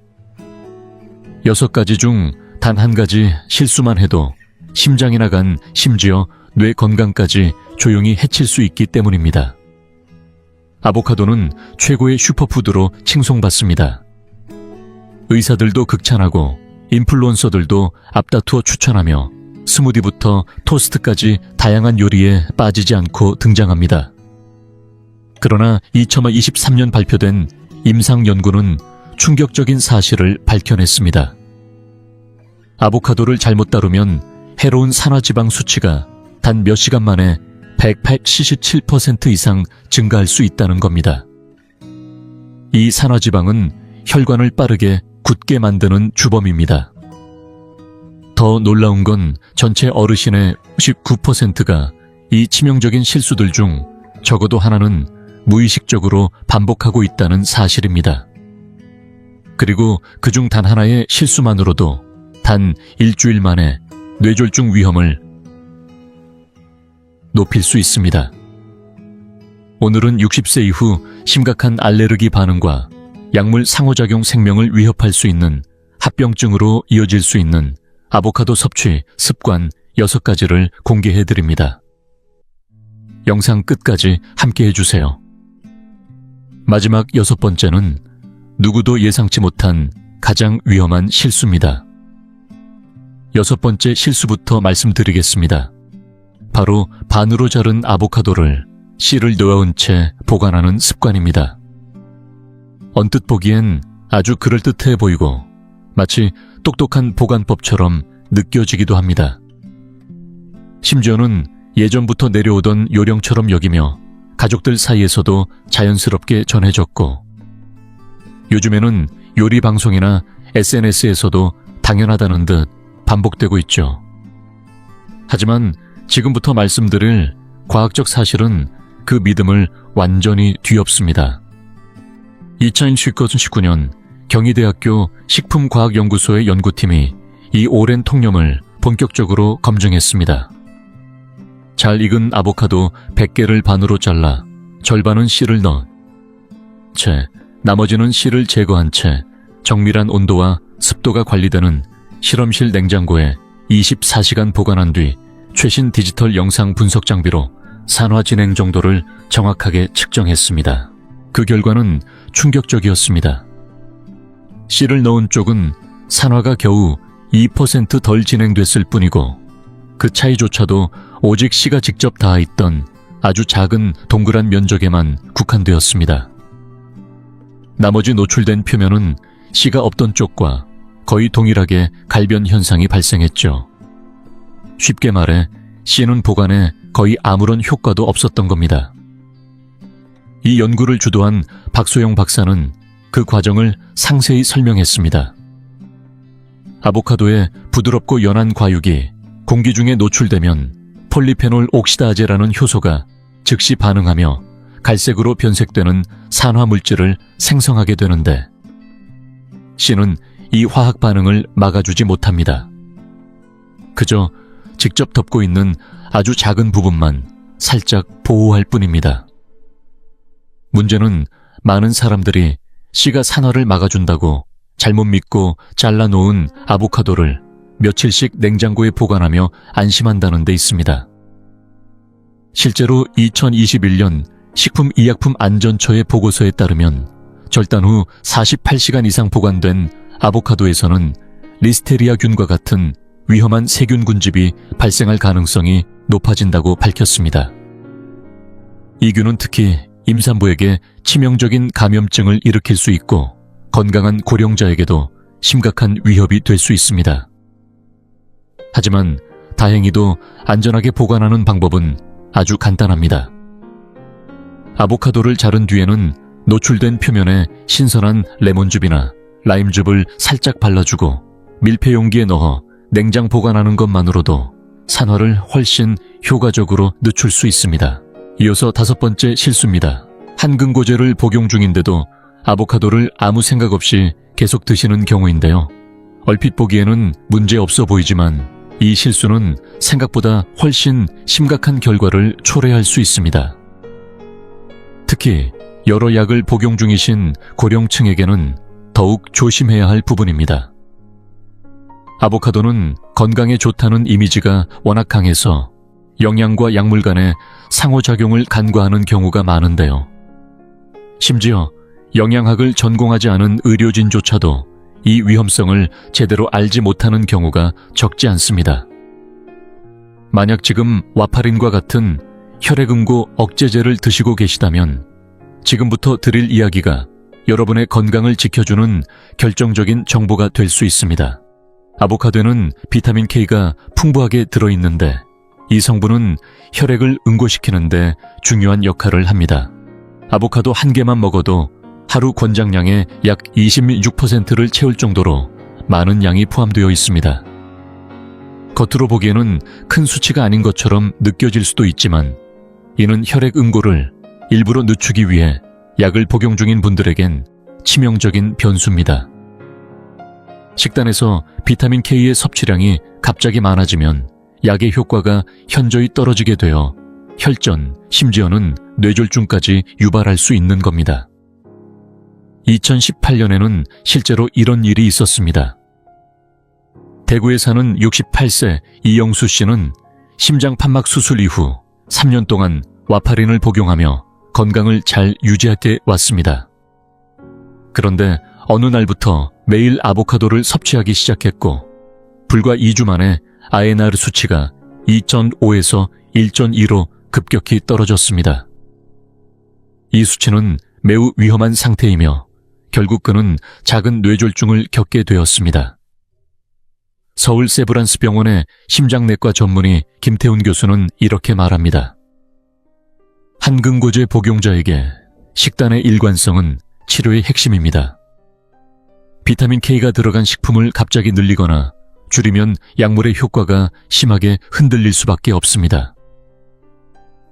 Speaker 1: 6가지 중 단 1가지 실수만 해도 심장이나 간, 심지어 뇌 건강까지 조용히 해칠 수 있기 때문입니다. 아보카도는 최고의 슈퍼푸드로 칭송받습니다. 의사들도 극찬하고 인플루언서들도 앞다투어 추천하며 스무디부터 토스트까지 다양한 요리에 빠지지 않고 등장합니다. 그러나 2023년 발표된 임상 연구는 충격적인 사실을 밝혀냈습니다. 아보카도를 잘못 다루면 해로운 산화지방 수치가 단 몇 시간 만에 177% 이상 증가할 수 있다는 겁니다. 이 산화지방은 혈관을 빠르게 굳게 만드는 주범입니다. 더 놀라운 건 전체 어르신의 19%가 이 치명적인 실수들 중 적어도 하나는 무의식적으로 반복하고 있다는 사실입니다. 그리고 그중 단 하나의 실수만으로도 단 일주일 만에 뇌졸중 위험을 높일 수 있습니다. 오늘은 60세 이후 심각한 알레르기 반응과 약물 상호작용 생명을 위협할 수 있는 합병증으로 이어질 수 있는 아보카도 섭취 습관 6가지를 공개해드립니다. 영상 끝까지 함께해 주세요. 마지막 6번째는 누구도 예상치 못한 가장 위험한 실수입니다. 6번째 실수부터 말씀드리겠습니다. 바로 반으로 자른 아보카도를 씨를 놓아온 채 보관하는 습관입니다. 언뜻 보기엔 아주 그럴듯해 보이고 마치 똑똑한 보관법처럼 느껴지기도 합니다. 심지어는 예전부터 내려오던 요령처럼 여기며 가족들 사이에서도 자연스럽게 전해졌고 요즘에는 요리 방송이나 SNS에서도 당연하다는 듯 반복되고 있죠. 하지만 지금부터 말씀드릴 과학적 사실은 그 믿음을 완전히 뒤엎습니다. 2019년 경희대학교 식품과학연구소의 연구팀이 이 오랜 통념을 본격적으로 검증했습니다. 잘 익은 아보카도 100개를 반으로 잘라 절반은 씨를 넣은 채 나머지는 씨를 제거한 채 정밀한 온도와 습도가 관리되는 실험실 냉장고에 24시간 보관한 뒤 최신 디지털 영상 분석 장비로 산화 진행 정도를 정확하게 측정했습니다. 그 결과는 충격적이었습니다. 씨를 넣은 쪽은 산화가 겨우 2% 덜 진행됐을 뿐이고 그 차이조차도 오직 씨가 직접 닿아 있던 아주 작은 동그란 면적에만 국한되었습니다. 나머지 노출된 표면은 씨가 없던 쪽과 거의 동일하게 갈변 현상이 발생했죠. 쉽게 말해 씨는 보관에 거의 아무런 효과도 없었던 겁니다. 이 연구를 주도한 박소영 박사는 그 과정을 상세히 설명했습니다. 아보카도의 부드럽고 연한 과육이 공기 중에 노출되면 폴리페놀 옥시다제라는 효소가 즉시 반응하며 갈색으로 변색되는 산화 물질을 생성하게 되는데 씨는 이 화학 반응을 막아주지 못합니다. 그저 직접 덮고 있는 아주 작은 부분만 살짝 보호할 뿐입니다. 문제는 많은 사람들이 씨가 산화를 막아준다고 잘못 믿고 잘라놓은 아보카도를 며칠씩 냉장고에 보관하며 안심한다는 데 있습니다. 실제로 2021년 식품의약품안전처의 보고서에 따르면 절단 후 48시간 이상 보관된 아보카도에서는 리스테리아균과 같은 위험한 세균 군집이 발생할 가능성이 높아진다고 밝혔습니다. 이 균은 특히 임산부에게 치명적인 감염증을 일으킬 수 있고 건강한 고령자에게도 심각한 위협이 될 수 있습니다. 하지만 다행히도 안전하게 보관하는 방법은 아주 간단합니다. 아보카도를 자른 뒤에는 노출된 표면에 신선한 레몬즙이나 라임즙을 살짝 발라주고 밀폐 용기에 넣어 냉장 보관하는 것만으로도 산화를 훨씬 효과적으로 늦출 수 있습니다. 이어서 5번째 실수입니다. 한근고제를 복용 중인데도 아보카도를 아무 생각 없이 계속 드시는 경우인데요. 얼핏 보기에는 문제없어 보이지만 이 실수는 생각보다 훨씬 심각한 결과를 초래할 수 있습니다. 특히 여러 약을 복용 중이신 고령층에게는 더욱 조심해야 할 부분입니다. 아보카도는 건강에 좋다는 이미지가 워낙 강해서 영양과 약물 간의 상호작용을 간과하는 경우가 많은데요. 심지어 영양학을 전공하지 않은 의료진조차도 이 위험성을 제대로 알지 못하는 경우가 적지 않습니다. 만약 지금 와파린과 같은 혈액응고 억제제를 드시고 계시다면 지금부터 드릴 이야기가 여러분의 건강을 지켜주는 결정적인 정보가 될 수 있습니다. 아보카도는 비타민 K가 풍부하게 들어있는데 이 성분은 혈액을 응고시키는데 중요한 역할을 합니다. 아보카도 한 개만 먹어도 하루 권장량의 약 26%를 채울 정도로 많은 양이 포함되어 있습니다. 겉으로 보기에는 큰 수치가 아닌 것처럼 느껴질 수도 있지만 이는 혈액 응고를 일부러 늦추기 위해 약을 복용 중인 분들에겐 치명적인 변수입니다. 식단에서 비타민 K의 섭취량이 갑자기 많아지면 약의 효과가 현저히 떨어지게 되어 혈전, 심지어는 뇌졸중까지 유발할 수 있는 겁니다. 2018년에는 실제로 이런 일이 있었습니다. 대구에 사는 68세 이영수 씨는 심장 판막 수술 이후 3년 동안 와파린을 복용하며 건강을 잘 유지해 왔습니다. 그런데 어느 날부터 매일 아보카도를 섭취하기 시작했고 불과 2주 만에 INR 수치가 2.5에서 1.2로 급격히 떨어졌습니다. 이 수치는 매우 위험한 상태이며 결국 그는 작은 뇌졸중을 겪게 되었습니다. 서울 세브란스 병원의 심장내과 전문의 김태훈 교수는 이렇게 말합니다. 한근고제 복용자에게 식단의 일관성은 치료의 핵심입니다. 비타민 K가 들어간 식품을 갑자기 늘리거나 줄이면 약물의 효과가 심하게 흔들릴 수밖에 없습니다.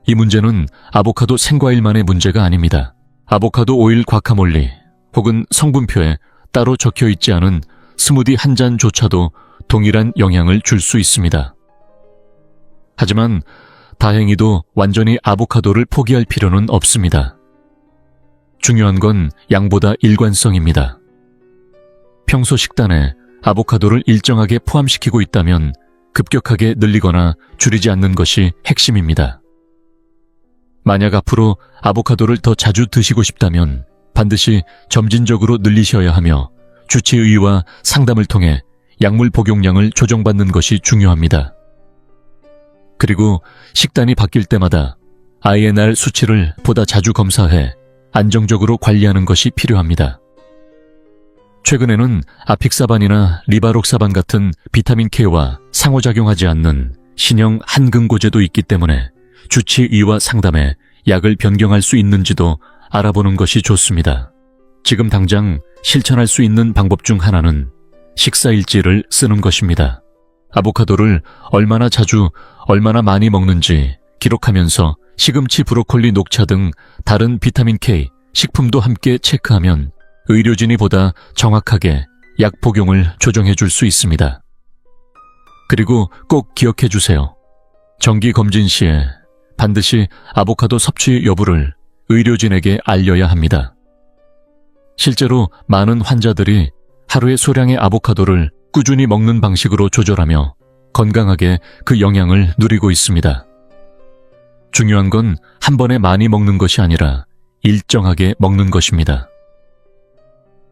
Speaker 1: 이 문제는 아보카도 생과일만의 문제가 아닙니다. 아보카도 오일 과카몰리 혹은 성분표에 따로 적혀 있지 않은 스무디 한 잔조차도 동일한 영향을 줄 수 있습니다. 하지만 다행히도 완전히 아보카도를 포기할 필요는 없습니다. 중요한 건 양보다 일관성입니다. 평소 식단에 아보카도를 일정하게 포함시키고 있다면 급격하게 늘리거나 줄이지 않는 것이 핵심입니다. 만약 앞으로 아보카도를 더 자주 드시고 싶다면 반드시 점진적으로 늘리셔야 하며 주치의와 상담을 통해 약물 복용량을 조정받는 것이 중요합니다. 그리고 식단이 바뀔 때마다 INR 수치를 보다 자주 검사해 안정적으로 관리하는 것이 필요합니다. 최근에는 아픽사반이나 리바록사반 같은 비타민 K와 상호작용하지 않는 신형 한근고제도 있기 때문에 주치의와 상담해 약을 변경할 수 있는지도 알아보는 것이 좋습니다. 지금 당장 실천할 수 있는 방법 중 하나는 식사일지를 쓰는 것입니다. 아보카도를 얼마나 자주, 얼마나 많이 먹는지 기록하면서 시금치, 브로콜리, 녹차 등 다른 비타민 K 식품도 함께 체크하면 의료진이 보다 정확하게 약 복용을 조정해 줄 수 있습니다. 그리고 꼭 기억해 주세요. 정기 검진 시에 반드시 아보카도 섭취 여부를 의료진에게 알려야 합니다. 실제로 많은 환자들이 하루의 소량의 아보카도를 꾸준히 먹는 방식으로 조절하며 건강하게 그 영향을 누리고 있습니다. 중요한 건 한 번에 많이 먹는 것이 아니라 일정하게 먹는 것입니다.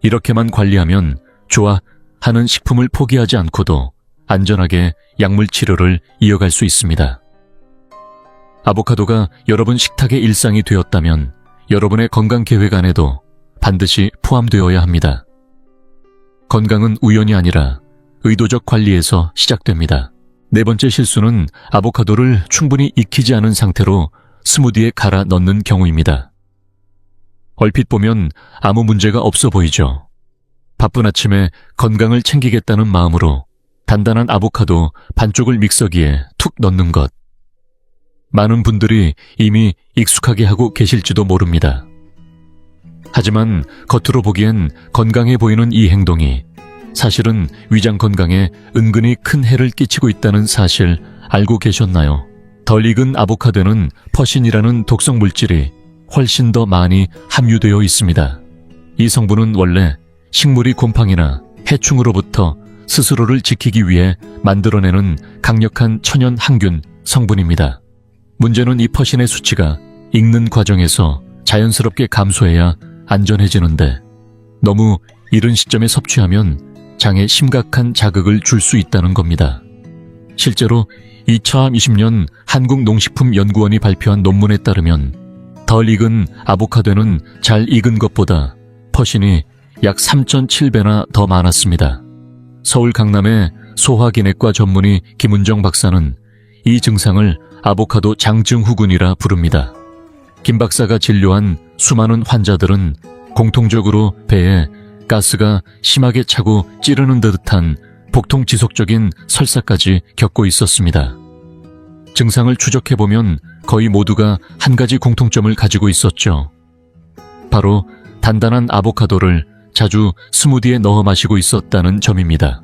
Speaker 1: 이렇게만 관리하면 좋아 하는 식품을 포기하지 않고도 안전하게 약물 치료를 이어갈 수 있습니다. 아보카도가 여러분 식탁의 일상이 되었다면 여러분의 건강 계획 안에도 반드시 포함되어야 합니다. 건강은 우연이 아니라 의도적 관리에서 시작됩니다. 네 번째 실수는 아보카도를 충분히 익히지 않은 상태로 스무디에 갈아 넣는 경우입니다. 얼핏 보면 아무 문제가 없어 보이죠. 바쁜 아침에 건강을 챙기겠다는 마음으로 단단한 아보카도 반쪽을 믹서기에 툭 넣는 것. 많은 분들이 이미 익숙하게 하고 계실지도 모릅니다. 하지만 겉으로 보기엔 건강해 보이는 이 행동이 사실은 위장 건강에 은근히 큰 해를 끼치고 있다는 사실 알고 계셨나요? 덜 익은 아보카도는 퍼신이라는 독성 물질이 훨씬 더 많이 함유되어 있습니다. 이 성분은 원래 식물이 곰팡이나 해충으로부터 스스로를 지키기 위해 만들어내는 강력한 천연 항균 성분입니다. 문제는 이 퍼신의 수치가 익는 과정에서 자연스럽게 감소해야 안전해지는데 너무 이른 시점에 섭취하면 장에 심각한 자극을 줄 수 있다는 겁니다. 실제로 2020년 한국농식품연구원이 발표한 논문에 따르면 덜 익은 아보카도는 잘 익은 것보다 퍼신이 약 3.7배나 더 많았습니다. 서울 강남의 소화기내과 전문의 김은정 박사는 이 증상을 아보카도 장증후군이라 부릅니다. 김 박사가 진료한 수많은 환자들은 공통적으로 배에 가스가 심하게 차고 찌르는 듯한 복통 지속적인 설사까지 겪고 있었습니다. 증상을 추적해보면 거의 모두가 한 가지 공통점을 가지고 있었죠. 바로 단단한 아보카도를 자주 스무디에 넣어 마시고 있었다는 점입니다.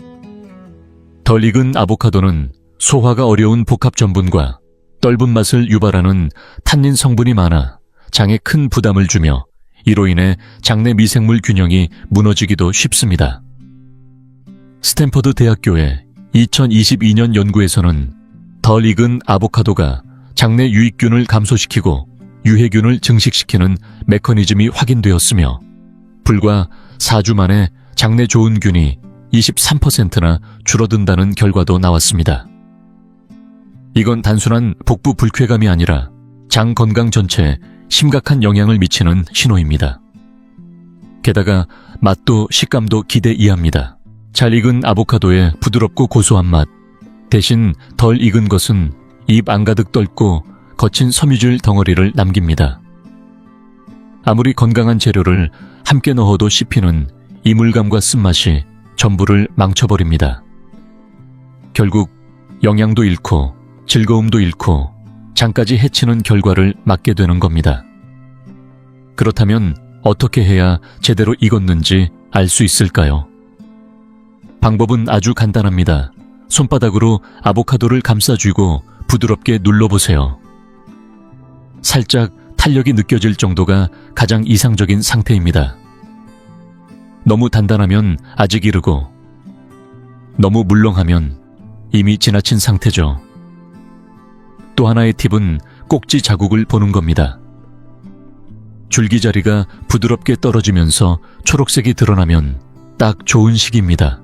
Speaker 1: 덜 익은 아보카도는 소화가 어려운 복합 전분과 떫은 맛을 유발하는 탄닌 성분이 많아 장에 큰 부담을 주며 이로 인해 장내 미생물 균형이 무너지기도 쉽습니다. 스탠퍼드 대학교의 2022년 연구에서는 덜 익은 아보카도가 장내 유익균을 감소시키고 유해균을 증식시키는 메커니즘이 확인되었으며 불과 4주 만에 장내 좋은 균이 23%나 줄어든다는 결과도 나왔습니다. 이건 단순한 복부 불쾌감이 아니라 장 건강 전체에 심각한 영향을 미치는 신호입니다. 게다가 맛도 식감도 기대 이하입니다. 잘 익은 아보카도의 부드럽고 고소한 맛, 대신 덜 익은 것은 입 안가득 떫고 거친 섬유질 덩어리를 남깁니다. 아무리 건강한 재료를 함께 넣어도 씹히는 이물감과 쓴맛이 전부를 망쳐버립니다. 결국 영양도 잃고 즐거움도 잃고 장까지 해치는 결과를 맞게 되는 겁니다. 그렇다면 어떻게 해야 제대로 익었는지 알 수 있을까요? 방법은 아주 간단합니다. 손바닥으로 아보카도를 감싸쥐고 부드럽게 눌러보세요. 살짝 탄력이 느껴질 정도가 가장 이상적인 상태입니다. 너무 단단하면 아직 이르고 너무 물렁하면 이미 지나친 상태죠. 또 하나의 팁은 꼭지 자국을 보는 겁니다. 줄기자리가 부드럽게 떨어지면서 초록색이 드러나면 딱 좋은 시기입니다.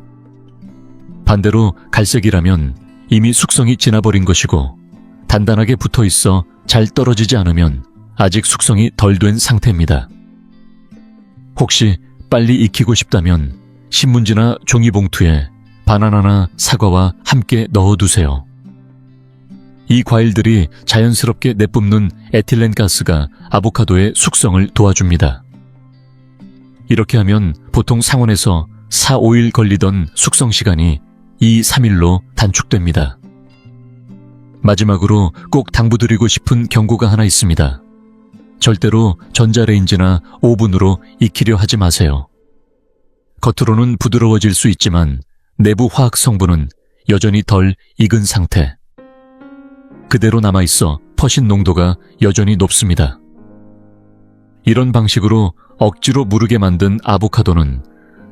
Speaker 1: 반대로 갈색이라면 이미 숙성이 지나버린 것이고 단단하게 붙어 있어 잘 떨어지지 않으면 아직 숙성이 덜 된 상태입니다. 혹시 빨리 익히고 싶다면 신문지나 종이봉투에 바나나나 사과와 함께 넣어두세요. 이 과일들이 자연스럽게 내뿜는 에틸렌 가스가 아보카도의 숙성을 도와줍니다. 이렇게 하면 보통 상온에서 4, 5일 걸리던 숙성 시간이 2, 3일로 단축됩니다. 마지막으로 꼭 당부드리고 싶은 경고가 하나 있습니다. 절대로 전자레인지나 오븐으로 익히려 하지 마세요. 겉으로는 부드러워질 수 있지만 내부 화학 성분은 여전히 덜 익은 상태. 그대로 남아있어 퍼신 농도가 여전히 높습니다. 이런 방식으로 억지로 무르게 만든 아보카도는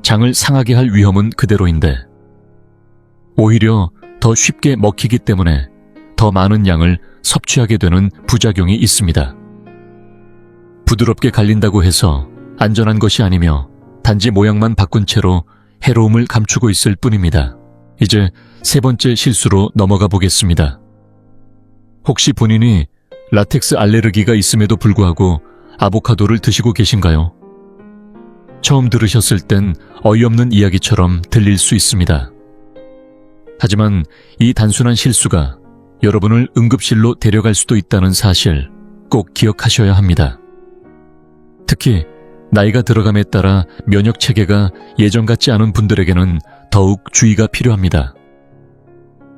Speaker 1: 장을 상하게 할 위험은 그대로인데 오히려 더 쉽게 먹히기 때문에 더 많은 양을 섭취하게 되는 부작용이 있습니다. 부드럽게 갈린다고 해서 안전한 것이 아니며 단지 모양만 바꾼 채로 해로움을 감추고 있을 뿐입니다. 이제 세 번째 실수로 넘어가 보겠습니다. 혹시 본인이 라텍스 알레르기가 있음에도 불구하고 아보카도를 드시고 계신가요? 처음 들으셨을 땐 어이없는 이야기처럼 들릴 수 있습니다. 하지만 이 단순한 실수가 여러분을 응급실로 데려갈 수도 있다는 사실 꼭 기억하셔야 합니다. 특히 나이가 들어감에 따라 면역 체계가 예전 같지 않은 분들에게는 더욱 주의가 필요합니다.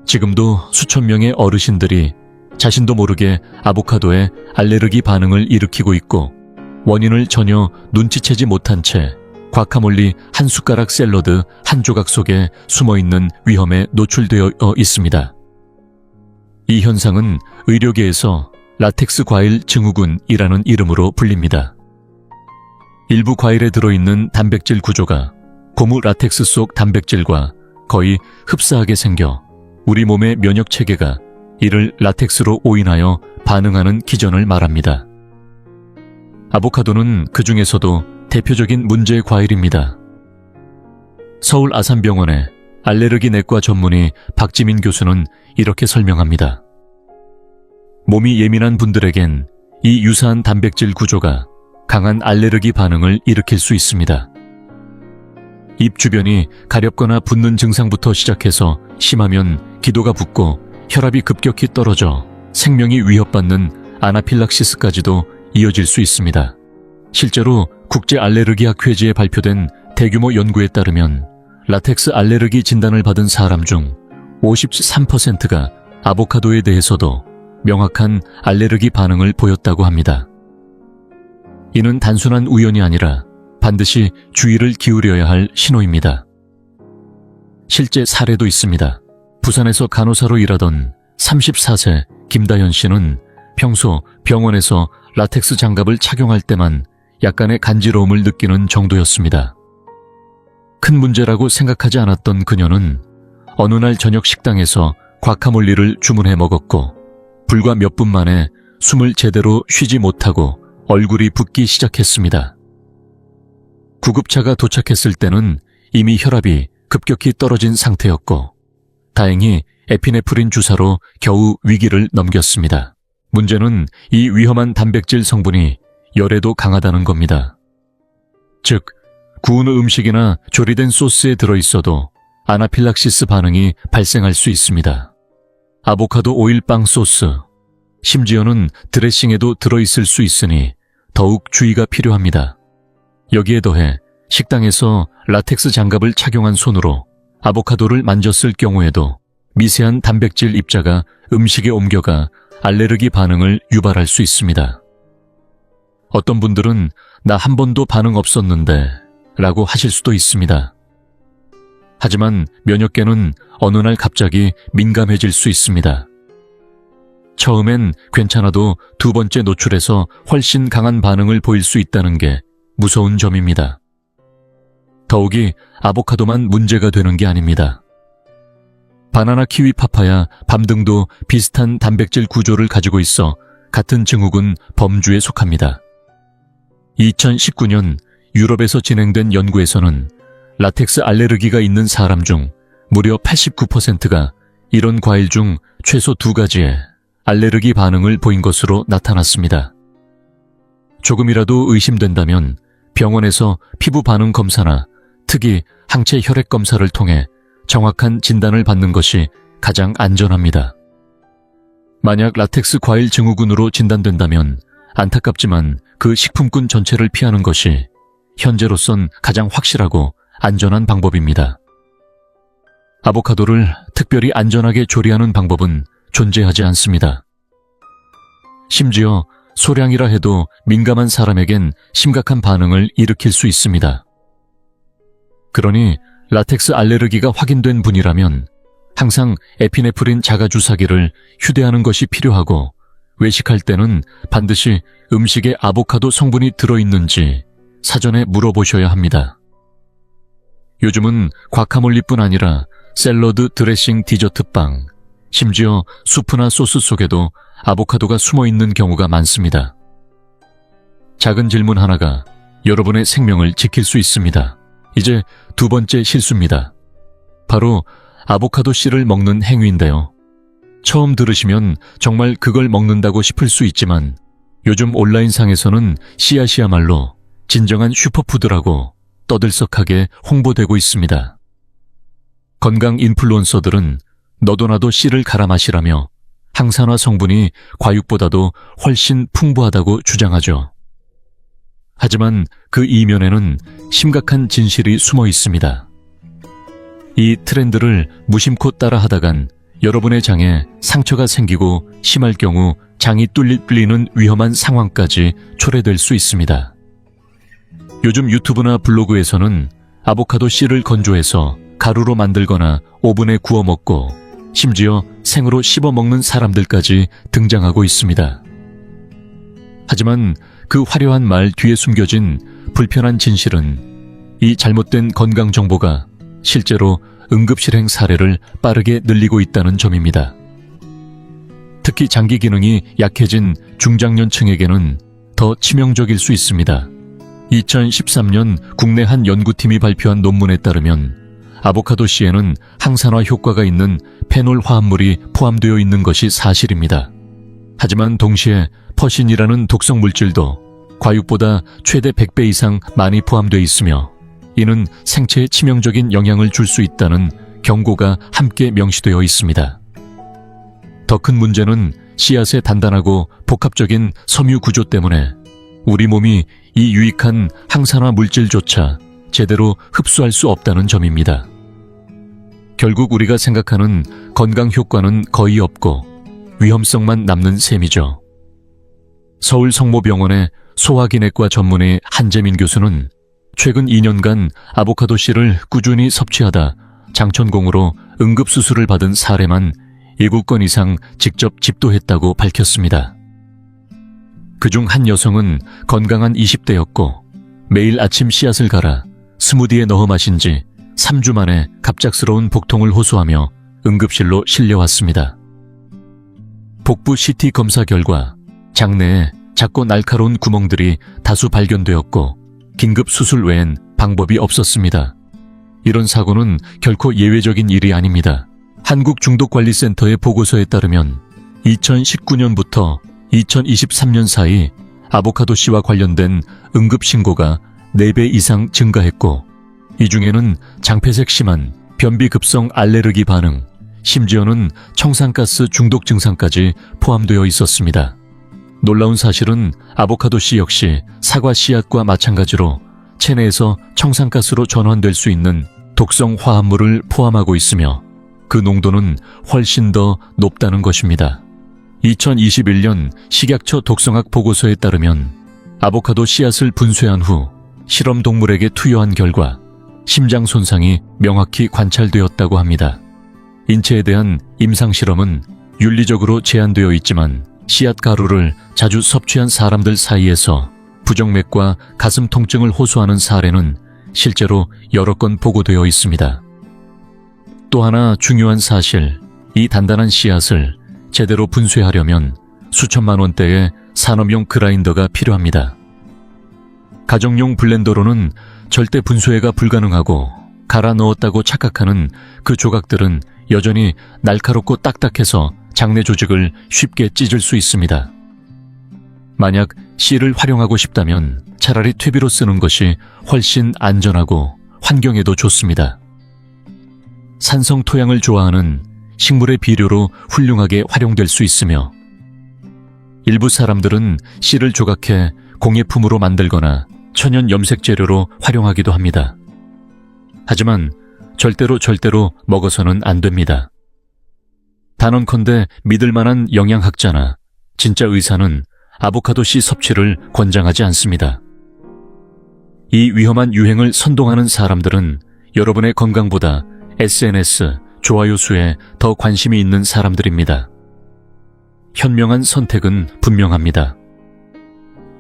Speaker 1: 지금도 수천 명의 어르신들이 자신도 모르게 아보카도에 알레르기 반응을 일으키고 있고 원인을 전혀 눈치채지 못한 채 과카몰리 한 숟가락 샐러드 한 조각 속에 숨어있는 위험에 노출되어 있습니다. 이 현상은 의료계에서 라텍스 과일 증후군이라는 이름으로 불립니다. 일부 과일에 들어있는 단백질 구조가 고무 라텍스 속 단백질과 거의 흡사하게 생겨 우리 몸의 면역 체계가 이를 라텍스로 오인하여 반응하는 기전을 말합니다. 아보카도는 그 중에서도 대표적인 문제의 과일입니다. 서울 아산병원의 알레르기 내과 전문의 박지민 교수는 이렇게 설명합니다. 몸이 예민한 분들에겐 이 유사한 단백질 구조가 강한 알레르기 반응을 일으킬 수 있습니다. 입 주변이 가렵거나 붓는 증상부터 시작해서 심하면 기도가 붓고 혈압이 급격히 떨어져 생명이 위협받는 아나필락시스까지도 이어질 수 있습니다. 실제로 국제알레르기학회지에 발표된 대규모 연구에 따르면 라텍스 알레르기 진단을 받은 사람 중 53%가 아보카도에 대해서도 명확한 알레르기 반응을 보였다고 합니다. 이는 단순한 우연이 아니라 반드시 주의를 기울여야 할 신호입니다. 실제 사례도 있습니다. 부산에서 간호사로 일하던 34세 김다현 씨는 평소 병원에서 라텍스 장갑을 착용할 때만 약간의 간지러움을 느끼는 정도였습니다. 큰 문제라고 생각하지 않았던 그녀는 어느 날 저녁 식당에서 과카몰리를 주문해 먹었고 불과 몇 분 만에 숨을 제대로 쉬지 못하고 얼굴이 붓기 시작했습니다. 구급차가 도착했을 때는 이미 혈압이 급격히 떨어진 상태였고 다행히 에피네프린 주사로 겨우 위기를 넘겼습니다. 문제는 이 위험한 단백질 성분이 열에도 강하다는 겁니다. 즉, 구운 음식이나 조리된 소스에 들어있어도 아나필락시스 반응이 발생할 수 있습니다. 아보카도 오일 빵 소스, 심지어는 드레싱에도 들어있을 수 있으니 더욱 주의가 필요합니다. 여기에 더해 식당에서 라텍스 장갑을 착용한 손으로 아보카도를 만졌을 경우에도 미세한 단백질 입자가 음식에 옮겨가 알레르기 반응을 유발할 수 있습니다. 어떤 분들은 나 한 번도 반응 없었는데 라고 하실 수도 있습니다. 하지만 면역계는 어느 날 갑자기 민감해질 수 있습니다. 처음엔 괜찮아도 두 번째 노출에서 훨씬 강한 반응을 보일 수 있다는 게 무서운 점입니다. 더욱이 아보카도만 문제가 되는 게 아닙니다. 바나나, 키위, 파파야, 밤 등도 비슷한 단백질 구조를 가지고 있어 같은 증후군 범주에 속합니다. 2019년 유럽에서 진행된 연구에서는 라텍스 알레르기가 있는 사람 중 무려 89%가 이런 과일 중 최소 2가지에 알레르기 반응을 보인 것으로 나타났습니다. 조금이라도 의심된다면 병원에서 피부 반응 검사나 특이 항체 혈액 검사를 통해 정확한 진단을 받는 것이 가장 안전합니다. 만약 라텍스 과일 증후군으로 진단된다면 안타깝지만 그 식품군 전체를 피하는 것이 현재로선 가장 확실하고 안전한 방법입니다. 아보카도를 특별히 안전하게 조리하는 방법은 존재하지 않습니다. 심지어 소량이라 해도 민감한 사람에겐 심각한 반응을 일으킬 수 있습니다. 그러니 라텍스 알레르기가 확인된 분이라면 항상 에피네프린 자가주사기를 휴대하는 것이 필요하고 외식할 때는 반드시 음식에 아보카도 성분이 들어있는지 사전에 물어보셔야 합니다. 요즘은 과카몰리뿐 아니라 샐러드, 드레싱, 디저트빵, 심지어 수프나 소스 속에도 아보카도가 숨어있는 경우가 많습니다. 작은 질문 하나가 여러분의 생명을 지킬 수 있습니다. 이제 두 번째 실수입니다. 바로 아보카도 씨를 먹는 행위인데요. 처음 들으시면 정말 그걸 먹는다고 싶을 수 있지만 요즘 온라인상에서는 씨앗이야말로 진정한 슈퍼푸드라고 떠들썩하게 홍보되고 있습니다. 건강 인플루언서들은 너도 나도 씨를 갈아 마시라며 항산화 성분이 과육보다도 훨씬 풍부하다고 주장하죠. 하지만 그 이면에는 심각한 진실이 숨어 있습니다. 이 트렌드를 무심코 따라하다간 여러분의 장에 상처가 생기고 심할 경우 장이 뚫리는 위험한 상황까지 초래될 수 있습니다. 요즘 유튜브나 블로그에서는 아보카도 씨를 건조해서 가루로 만들거나 오븐에 구워 먹고 심지어 생으로 씹어 먹는 사람들까지 등장하고 있습니다. 하지만 그 화려한 말 뒤에 숨겨진 불편한 진실은 이 잘못된 건강 정보가 실제로 응급실행 사례를 빠르게 늘리고 있다는 점입니다. 특히 장기 기능이 약해진 중장년층에게는 더 치명적일 수 있습니다. 2013년 국내 한 연구팀이 발표한 논문에 따르면 아보카도 씨에는 항산화 효과가 있는 페놀 화합물이 포함되어 있는 것이 사실입니다. 하지만 동시에 퍼신이라는 독성 물질도 과육보다 최대 100배 이상 많이 포함되어 있으며 이는 생체에 치명적인 영향을 줄 수 있다는 경고가 함께 명시되어 있습니다. 더 큰 문제는 씨앗의 단단하고 복합적인 섬유 구조 때문에 우리 몸이 이 유익한 항산화 물질조차 제대로 흡수할 수 없다는 점입니다. 결국 우리가 생각하는 건강 효과는 거의 없고 위험성만 남는 셈이죠. 서울 성모병원의 소화기내과 전문의 한재민 교수는 최근 2년간 아보카도 씨를 꾸준히 섭취하다 장천공으로 응급수술을 받은 사례만 7건 이상 직접 집도했다고 밝혔습니다. 그중 한 여성은 건강한 20대였고 매일 아침 씨앗을 갈아 스무디에 넣어 마신 지 3주 만에 갑작스러운 복통을 호소하며 응급실로 실려왔습니다. 복부 CT 검사 결과 장내에 작고 날카로운 구멍들이 다수 발견되었고 긴급 수술 외엔 방법이 없었습니다. 이런 사고는 결코 예외적인 일이 아닙니다. 한국중독관리센터의 보고서에 따르면 2019년부터 2023년 사이 아보카도 씨와 관련된 응급신고가 4배 이상 증가했고 이 중에는 장폐색 심한 변비급성 알레르기 반응, 심지어는 청산가스 중독 증상까지 포함되어 있었습니다. 놀라운 사실은 아보카도 씨 역시 사과 씨앗과 마찬가지로 체내에서 청산가스로 전환될 수 있는 독성 화합물을 포함하고 있으며 그 농도는 훨씬 더 높다는 것입니다. 2021년 식약처 독성학 보고서에 따르면 아보카도 씨앗을 분쇄한 후 실험 동물에게 투여한 결과 심장 손상이 명확히 관찰되었다고 합니다. 인체에 대한 임상 실험은 윤리적으로 제한되어 있지만 씨앗 가루를 자주 섭취한 사람들 사이에서 부정맥과 가슴 통증을 호소하는 사례는 실제로 여러 건 보고되어 있습니다. 또 하나 중요한 사실, 이 단단한 씨앗을 제대로 분쇄하려면 수천만 원대의 산업용 그라인더가 필요합니다. 가정용 블렌더로는 절대 분쇄가 불가능하고 갈아 넣었다고 착각하는 그 조각들은 여전히 날카롭고 딱딱해서 장내 조직을 쉽게 찢을 수 있습니다. 만약 씨를 활용하고 싶다면 차라리 퇴비로 쓰는 것이 훨씬 안전하고 환경에도 좋습니다. 산성 토양을 좋아하는 식물의 비료로 훌륭하게 활용될 수 있으며 일부 사람들은 씨를 조각해 공예품으로 만들거나 천연 염색 재료로 활용하기도 합니다. 하지만 절대로 먹어서는 안 됩니다. 단언컨대 믿을 만한 영양학자나 진짜 의사는 아보카도 씨 섭취를 권장하지 않습니다. 이 위험한 유행을 선동하는 사람들은 여러분의 건강보다 SNS, 좋아요 수에 더 관심이 있는 사람들입니다. 현명한 선택은 분명합니다.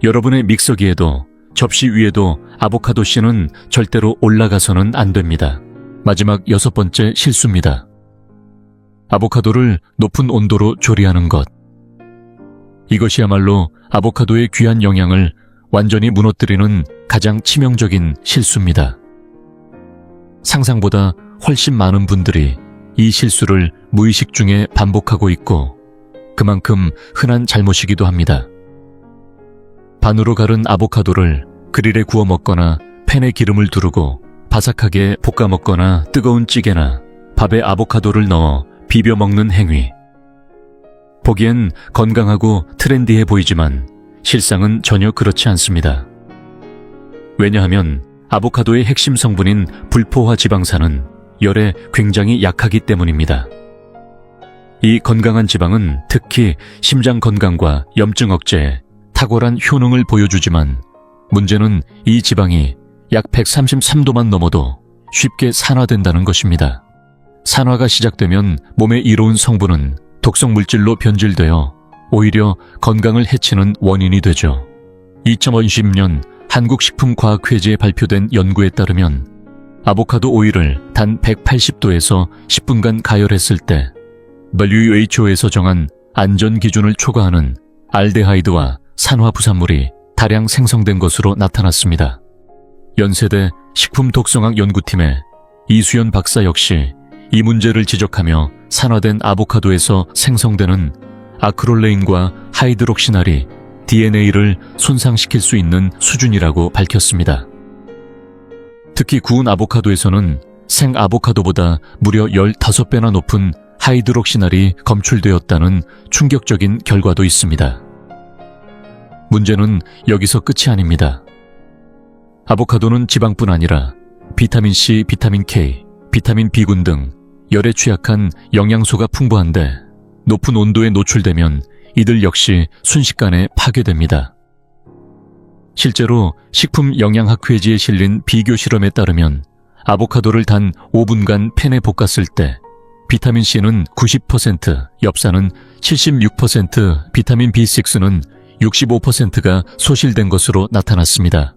Speaker 1: 여러분의 믹서기에도 접시 위에도 아보카도 씨는 절대로 올라가서는 안 됩니다. 마지막 6번째 실수입니다. 아보카도를 높은 온도로 조리하는 것. 이것이야말로 아보카도의 귀한 영양을 완전히 무너뜨리는 가장 치명적인 실수입니다. 상상보다 훨씬 많은 분들이 이 실수를 무의식 중에 반복하고 있고 그만큼 흔한 잘못이기도 합니다. 반으로 갈은 아보카도를 그릴에 구워 먹거나 팬에 기름을 두르고 바삭하게 볶아 먹거나 뜨거운 찌개나 밥에 아보카도를 넣어 비벼 먹는 행위. 보기엔 건강하고 트렌디해 보이지만 실상은 전혀 그렇지 않습니다. 왜냐하면 아보카도의 핵심 성분인 불포화 지방산은 열에 굉장히 약하기 때문입니다. 이 건강한 지방은 특히 심장 건강과 염증 억제에 탁월한 효능을 보여주지만 문제는 이 지방이 약 133도만 넘어도 쉽게 산화된다는 것입니다. 산화가 시작되면 몸에 이로운 성분은 독성 물질로 변질되어 오히려 건강을 해치는 원인이 되죠. 2020년 한국식품과학회지에 발표된 연구에 따르면 아보카도 오일을 단 180도에서 10분간 가열했을 때 WHO에서 정한 안전 기준을 초과하는 알데하이드와 산화 부산물이 다량 생성된 것으로 나타났습니다. 연세대 식품독성학 연구팀의 이수연 박사 역시 이 문제를 지적하며 산화된 아보카도에서 생성되는 아크롤레인과 하이드록시날이 DNA를 손상시킬 수 있는 수준이라고 밝혔습니다. 특히 구운 아보카도에서는 생 아보카도보다 무려 15배나 높은 하이드록시날이 검출되었다는 충격적인 결과도 있습니다. 문제는 여기서 끝이 아닙니다. 아보카도는 지방뿐 아니라 비타민C, 비타민 K, 비타민 B군 등 열에 취약한 영양소가 풍부한데 높은 온도에 노출되면 이들 역시 순식간에 파괴됩니다. 실제로 식품영양학회지에 실린 비교 실험에 따르면 아보카도를 단 5분간 팬에 볶았을 때 비타민C는 90%, 엽산은 76%, 비타민 B6는 65%가 소실된 것으로 나타났습니다.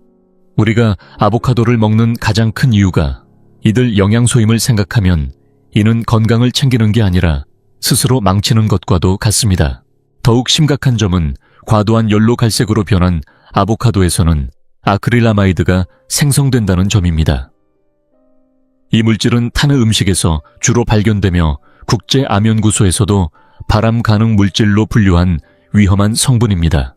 Speaker 1: 우리가 아보카도를 먹는 가장 큰 이유가 이들 영양소임을 생각하면 이는 건강을 챙기는 게 아니라 스스로 망치는 것과도 같습니다. 더욱 심각한 점은 과도한 연로 갈색으로 변한 아보카도에서는 아크릴라마이드가 생성된다는 점입니다. 이 물질은 타느 음식에서 주로 발견되며 국제암연구소에서도 발암 가능 물질로 분류한 위험한 성분입니다.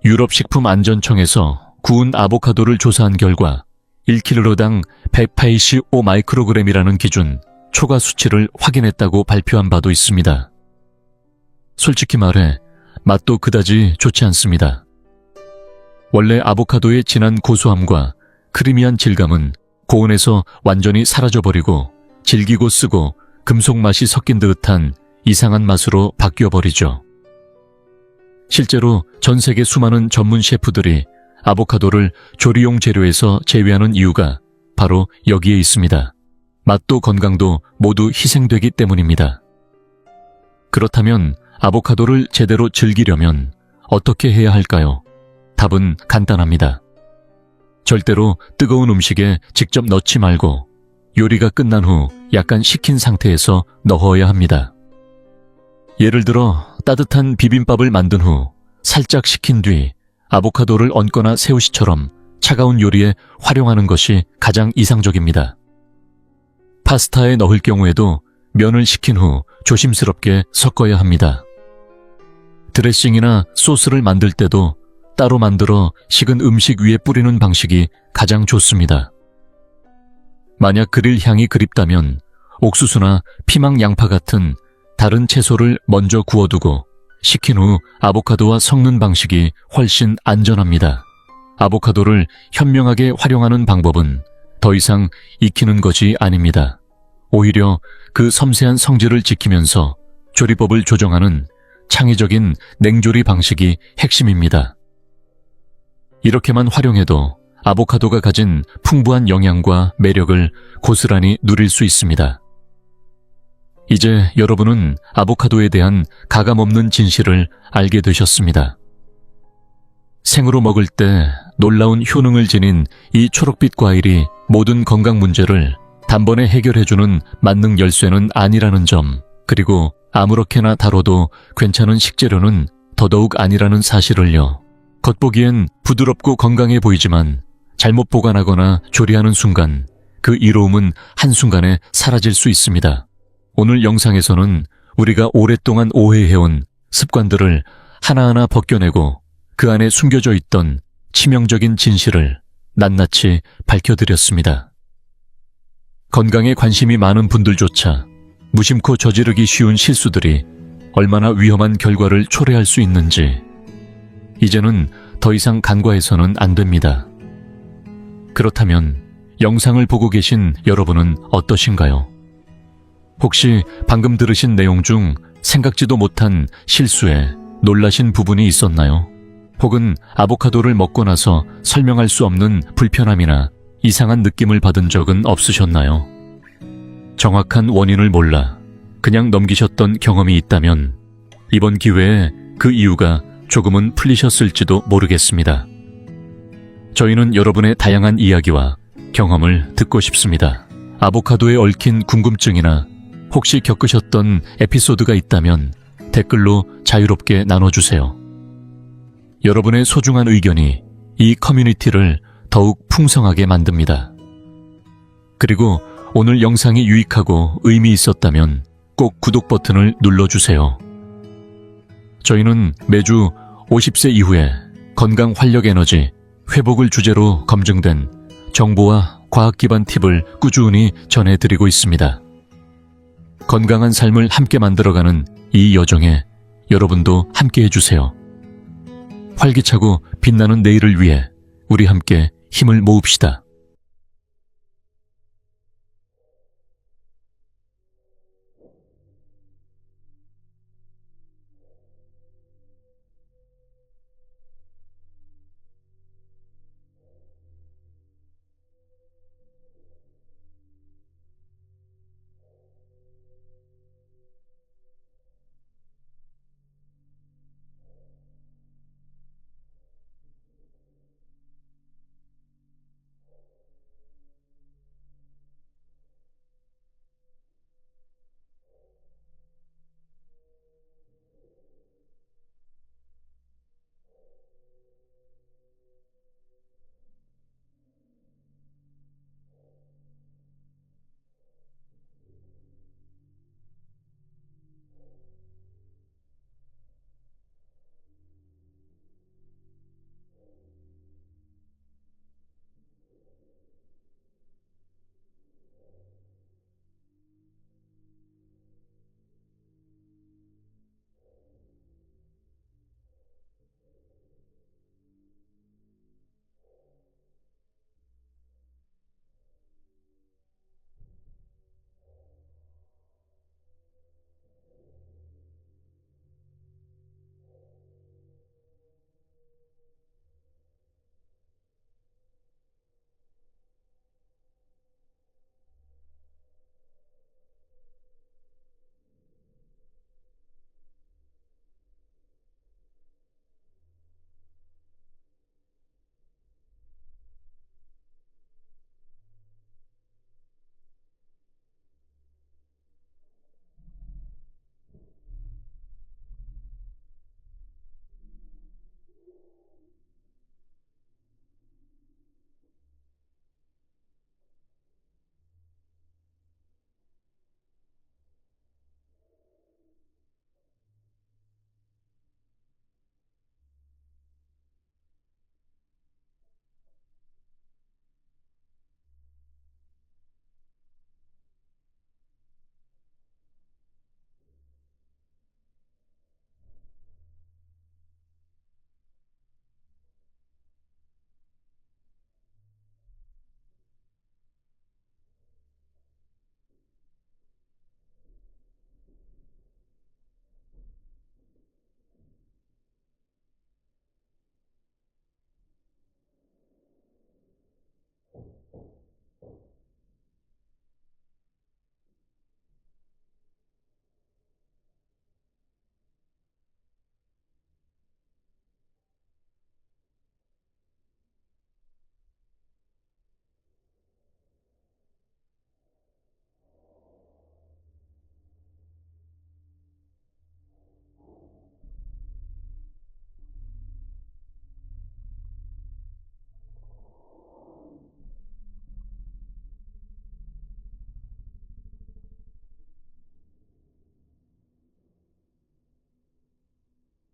Speaker 1: 유럽식품안전청에서 구운 아보카도를 조사한 결과 1kg당 185마이크로그램이라는 기준 초과 수치를 확인했다고 발표한 바도 있습니다. 솔직히 말해 맛도 그다지 좋지 않습니다. 원래 아보카도의 진한 고소함과 크리미한 질감은 고온에서 완전히 사라져버리고 질기고 쓰고 금속 맛이 섞인 듯한 이상한 맛으로 바뀌어버리죠. 실제로 전 세계 수많은 전문 셰프들이 아보카도를 조리용 재료에서 제외하는 이유가 바로 여기에 있습니다. 맛도 건강도 모두 희생되기 때문입니다. 그렇다면 아보카도를 제대로 즐기려면 어떻게 해야 할까요? 답은 간단합니다. 절대로 뜨거운 음식에 직접 넣지 말고 요리가 끝난 후 약간 식힌 상태에서 넣어야 합니다. 예를 들어 따뜻한 비빔밥을 만든 후 살짝 식힌 뒤 아보카도를 얹거나 새우시처럼 차가운 요리에 활용하는 것이 가장 이상적입니다. 파스타에 넣을 경우에도 면을 식힌 후 조심스럽게 섞어야 합니다. 드레싱이나 소스를 만들 때도 따로 만들어 식은 음식 위에 뿌리는 방식이 가장 좋습니다. 만약 그릴 향이 그립다면 옥수수나 피망 양파 같은 다른 채소를 먼저 구워두고 식힌 후 아보카도와 섞는 방식이 훨씬 안전합니다. 아보카도를 현명하게 활용하는 방법은 더 이상 익히는 것이 아닙니다. 오히려 그 섬세한 성질을 지키면서 조리법을 조정하는 창의적인 냉조리 방식이 핵심입니다. 이렇게만 활용해도 아보카도가 가진 풍부한 영양과 매력을 고스란히 누릴 수 있습니다. 이제 여러분은 아보카도에 대한 가감없는 진실을 알게 되셨습니다. 생으로 먹을 때 놀라운 효능을 지닌 이 초록빛 과일이 모든 건강 문제를 단번에 해결해주는 만능 열쇠는 아니라는 점, 그리고 아무렇게나 다뤄도 괜찮은 식재료는 더더욱 아니라는 사실을요. 겉보기엔 부드럽고 건강해 보이지만 잘못 보관하거나 조리하는 순간 그 이로움은 한순간에 사라질 수 있습니다. 오늘 영상에서는 우리가 오랫동안 오해해온 습관들을 하나하나 벗겨내고 그 안에 숨겨져 있던 치명적인 진실을 낱낱이 밝혀드렸습니다. 건강에 관심이 많은 분들조차 무심코 저지르기 쉬운 실수들이 얼마나 위험한 결과를 초래할 수 있는지 이제는 더 이상 간과해서는 안 됩니다. 그렇다면 영상을 보고 계신 여러분은 어떠신가요? 혹시 방금 들으신 내용 중 생각지도 못한 실수에 놀라신 부분이 있었나요? 혹은 아보카도를 먹고 나서 설명할 수 없는 불편함이나 이상한 느낌을 받은 적은 없으셨나요? 정확한 원인을 몰라 그냥 넘기셨던 경험이 있다면 이번 기회에 그 이유가 조금은 풀리셨을지도 모르겠습니다. 저희는 여러분의 다양한 이야기와 경험을 듣고 싶습니다. 아보카도에 얽힌 궁금증이나 혹시 겪으셨던 에피소드가 있다면 댓글로 자유롭게 나눠주세요. 여러분의 소중한 의견이 이 커뮤니티를 더욱 풍성하게 만듭니다. 그리고 오늘 영상이 유익하고 의미 있었다면 꼭 구독 버튼을 눌러주세요. 저희는 매주 50세 이후에 건강 활력 에너지 회복을 주제로 검증된 정보와 과학 기반 팁을 꾸준히 전해드리고 있습니다. 건강한 삶을 함께 만들어가는 이 여정에 여러분도 함께 해주세요. 활기차고 빛나는 내일을 위해 우리 함께 힘을 모읍시다.